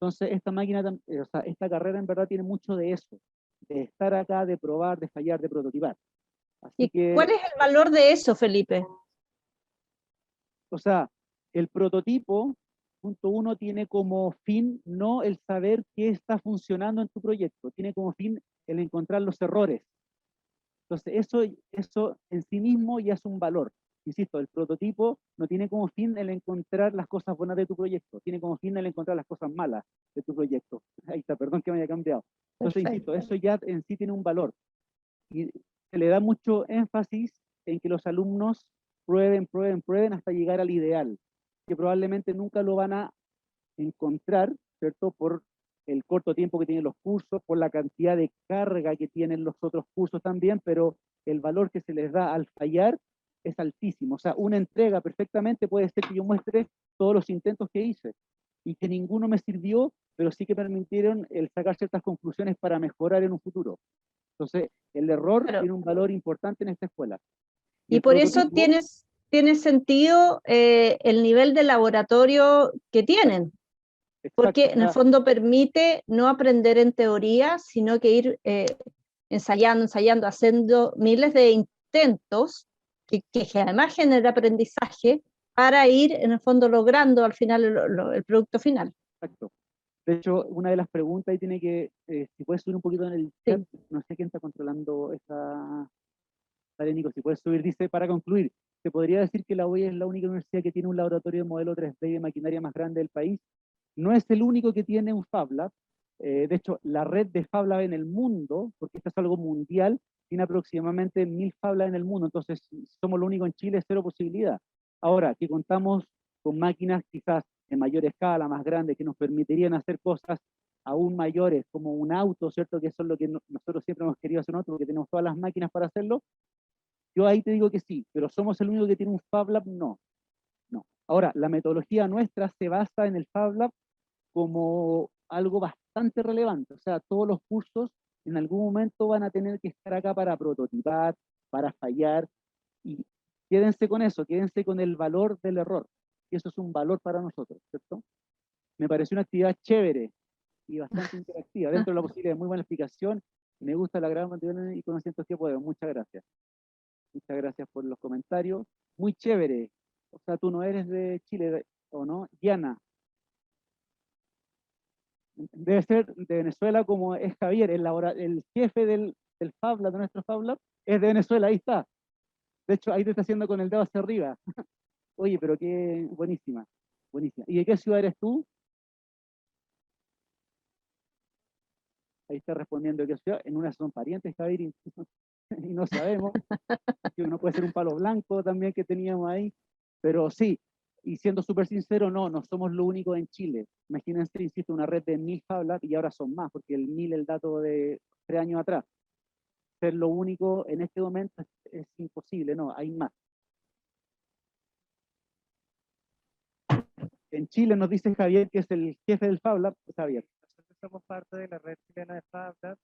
Entonces, esta máquina, o sea, esta carrera en verdad tiene mucho de eso, de estar acá, de probar, de fallar, de prototipar. Así ¿Y que, cuál es el valor de eso, Felipe? o sea, el prototipo, punto uno, tiene como fin no el saber qué está funcionando en tu proyecto, tiene como fin el encontrar los errores. Entonces, eso en sí mismo ya es un valor. Insisto, el prototipo no tiene como fin el encontrar las cosas buenas de tu proyecto, tiene como fin el encontrar las cosas malas de tu proyecto. Ahí está, perdón que me haya cambiado. Entonces, insisto, eso ya en sí tiene un valor. Y se le da mucho énfasis en que los alumnos prueben, prueben, prueben hasta llegar al ideal, que probablemente nunca lo van a encontrar, ¿cierto? Por el corto tiempo que tienen los cursos, por la cantidad de carga que tienen los otros cursos también, pero el valor que se les da al fallar es altísimo. O sea, una entrega perfectamente puede ser que yo muestre todos los intentos que hice y que ninguno me sirvió, pero sí que permitieron el sacar ciertas conclusiones para mejorar en un futuro. Entonces, el error Claro. tiene un valor importante en esta escuela. Y por eso tiene sentido el nivel de laboratorio que tienen, porque en el fondo permite no aprender en teoría, sino que ir ensayando, haciendo miles de intentos, que además genera aprendizaje, para ir en el fondo logrando al final el producto final. Exacto. De hecho, una de las preguntas ahí tiene que, si puedes subir un poquito en el chat, no sé quién está controlando esa Dale, Nico, si puedes subir, dice, para concluir, ¿se podría decir que la UOI es la única universidad que tiene un laboratorio de modelo 3D y de maquinaria más grande del país? No es el único que tiene un Fab Lab. De hecho, la red de Fab Lab en el mundo, porque esto es algo mundial, tiene aproximadamente 1000 Fab Lab en el mundo. Entonces, si somos lo único en Chile, es cero posibilidad. Ahora, que contamos con máquinas quizás de mayor escala, más grandes, que nos permitirían hacer cosas aún mayores, como un auto, ¿cierto? Que eso es lo que nosotros siempre hemos querido hacer nosotros, porque tenemos todas las máquinas para hacerlo. Yo ahí te digo que sí, pero ¿somos el único que tiene un Fab Lab? No, no. Ahora, la metodología nuestra se basa en el Fab Lab como algo bastante relevante. O sea, todos los cursos en algún momento van a tener que estar acá para prototipar, para fallar, y quédense con eso, quédense con el valor del error, y eso es un valor para nosotros, ¿cierto? Me pareció una actividad chévere y bastante interactiva, dentro de la posibilidad, muy buena explicación, me gusta la gran mayoría y conocimientos que puedo. Muchas gracias. Muchas gracias por los comentarios. Muy chévere. O sea, tú no eres de Chile, ¿o no? Diana. Debe ser de Venezuela como es Javier, el jefe del Fab Lab, de nuestro Fab Lab, es de Venezuela, ahí está. De hecho, ahí te está haciendo con el dedo hacia arriba. Oye, pero qué buenísima, buenísima. ¿Y de qué ciudad eres tú? Ahí está respondiendo de qué ciudad. En una son parientes, Javier, y, y no sabemos. Que uno puede ser un palo blanco también que teníamos ahí. Pero sí, y siendo súper sincero, no somos lo único en Chile. Imagínense, insisto, una red de 1000 Fab Lab y ahora son más, porque el 1000 el dato de 3 años atrás. Ser lo único en este momento es imposible, no, hay más. En Chile nos dice Javier, que es el jefe del Fab Lab. Javier. Nosotros somos parte de la red chilena de Fab Lab,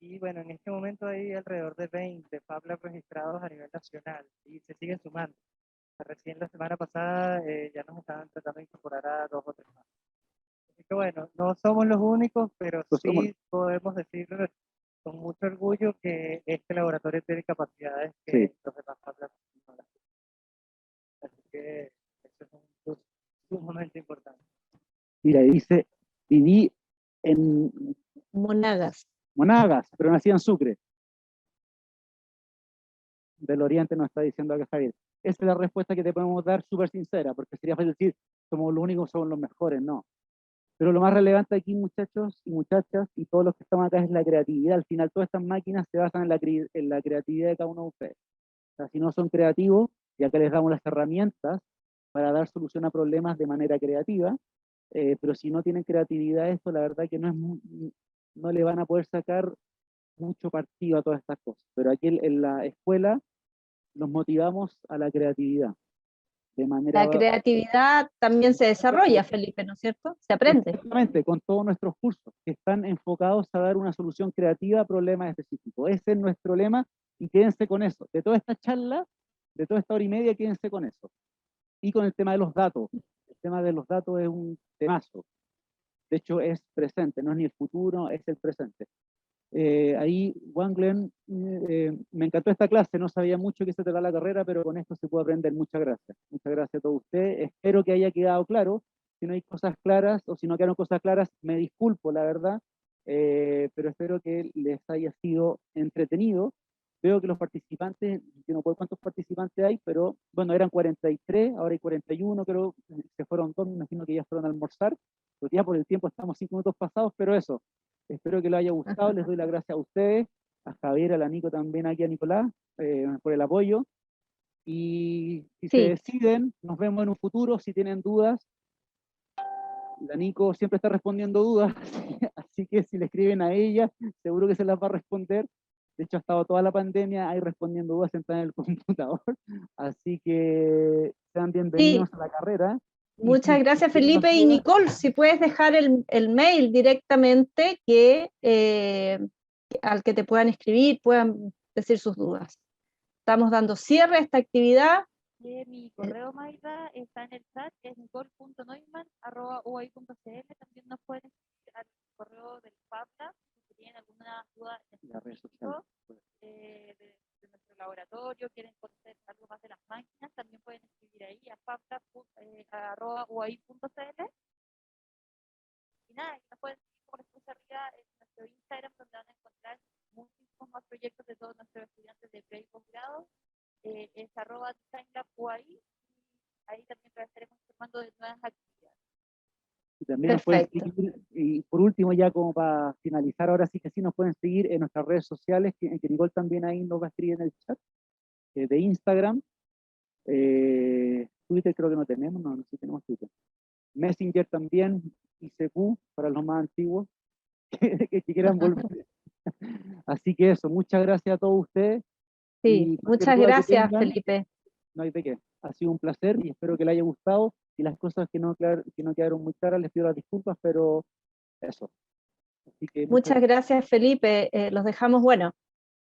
y bueno, en este momento hay alrededor de 20 Fab Lab registrados a nivel nacional y se siguen sumando. Recién la semana pasada ya nos estaban tratando de incorporar a 2 o 3 más. Así que bueno, no somos los únicos, pero sí podemos decir con mucho orgullo que este laboratorio tiene capacidades que los demás Fab Labs no las tienen. Así que eso es un plus sumamente importante. Mira, dice, viví en Monagas. Monagas, pero nací en Sucre. Del Oriente nos está diciendo acá Javier. Esa es la respuesta que te podemos dar súper sincera, porque sería fácil decir, somos los únicos, somos los mejores, no. Pero lo más relevante aquí, muchachos y muchachas, y todos los que estamos acá, es la creatividad. Al final, todas estas máquinas se basan en la creatividad de cada uno de ustedes. O sea, si no son creativos, y acá les damos las herramientas para dar solución a problemas de manera creativa, pero si no tienen creatividad, esto la verdad que no le van a poder sacar mucho partido a todas estas cosas. Pero aquí en la escuela nos motivamos a la creatividad. De manera... La creatividad también se desarrolla, Felipe, ¿no es cierto? Se aprende. Exactamente, con todos nuestros cursos, que están enfocados a dar una solución creativa a problemas específicos. Ese es nuestro lema, y quédense con eso. De toda esta charla, de toda esta hora y media, quédense con eso. Y con el tema de los datos. El tema de los datos es un temazo. De hecho, es presente, no es ni el futuro, es el presente. Ahí, Juan Glenn, me encantó esta clase, no sabía mucho que se trata la carrera, pero con esto se puede aprender. Muchas gracias. Muchas gracias a todos ustedes. Espero que haya quedado claro. Si no hay cosas claras, o si no quedaron cosas claras, me disculpo, la verdad, pero espero que les haya sido entretenido. Veo que los participantes, yo no sé cuántos participantes hay, pero bueno, eran 43, ahora hay 41, creo, se fueron 2, me imagino que ya fueron a almorzar, porque ya por el tiempo estamos 5 minutos pasados, pero eso, espero que les haya gustado, les doy las gracias a ustedes, a Javier, a la Nico también, aquí a Nicolás, por el apoyo, y si se deciden, nos vemos en un futuro. Si tienen dudas, la Nico siempre está respondiendo dudas, así que si le escriben a ella, seguro que se las va a responder. De hecho, ha estado toda la pandemia ahí respondiendo dudas sentada en el computador, así que sean bienvenidos a la carrera. Muchas gracias, Felipe. Y Nicole, si puedes dejar el mail directamente al que te puedan escribir, puedan decir sus dudas. Estamos dando cierre a esta actividad. Mi correo, Mayra, está en el chat, es nicole.neumann@uai.cl. También nos pueden escribir al correo del Fab Lab si tienen alguna duda específica de nuestro laboratorio, quieren conocer algo más de las máquinas, también pueden escribir ahí a fablab@uai.cl. Y nada, nos pueden seguir, como les puse arriba, en nuestro Instagram, donde van a encontrar muchísimos más proyectos de todos nuestros estudiantes de pre y posgrado. Es @DesignLabUAI, ahí también les estaremos informando de nuevas actividades. Y también nos pueden Perfecto. seguir, y por último, ya como para finalizar, ahora sí que sí nos pueden seguir en nuestras redes sociales, que Nicole también ahí nos va a escribir en el chat, de Instagram, Twitter creo que no tenemos, no sé si tenemos Twitter. Messenger también, ICQ para los más antiguos, que quieran volver. Así que eso, muchas gracias a todos ustedes. Sí, Y cualquier muchas duda que gracias, tengan, Felipe. no hay de qué. Ha sido un placer y espero que les haya gustado. Y las cosas que no quedaron muy claras, les pido las disculpas, pero eso. Así que Muchas gracias, Felipe. Los dejamos, bueno,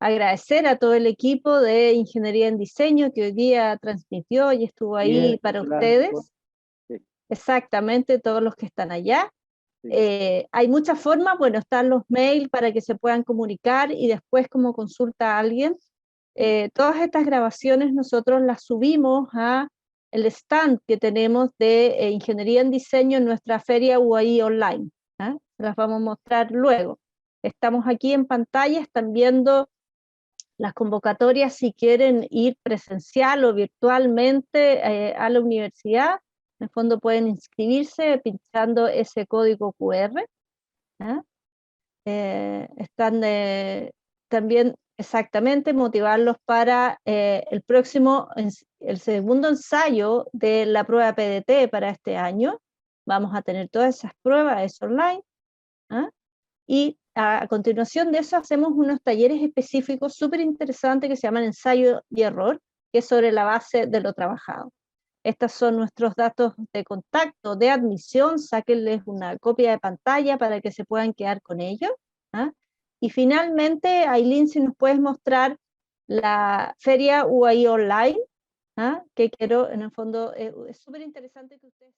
agradecer a todo el equipo de Ingeniería en Diseño que hoy día transmitió y estuvo ahí Bien, para Nicolás, Nicole. ustedes. Sí. Exactamente, todos los que están allá. Sí. Hay muchas formas, bueno, están los mails para que se puedan comunicar y después como consulta a alguien. Todas estas grabaciones nosotros las subimos a el stand que tenemos de Ingeniería en Diseño en nuestra feria UAI Online. Las vamos a mostrar luego. Estamos aquí en pantalla, están viendo las convocatorias si quieren ir presencial o virtualmente a la universidad. En el fondo pueden inscribirse pinchando ese código QR. Están también exactamente motivarlos para el segundo ensayo de la prueba PDT para este año. Vamos a tener todas esas pruebas, es online. Y a continuación de eso hacemos unos talleres específicos súper interesantes que se llaman ensayo y error, que es sobre la base de lo trabajado. Estos son nuestros datos de contacto, de admisión, sáquenles una copia de pantalla para que se puedan quedar con ellos. Y finalmente, Aileen, si nos puedes mostrar la feria UAI Online, que quiero, en el fondo, es súper interesante que ustedes...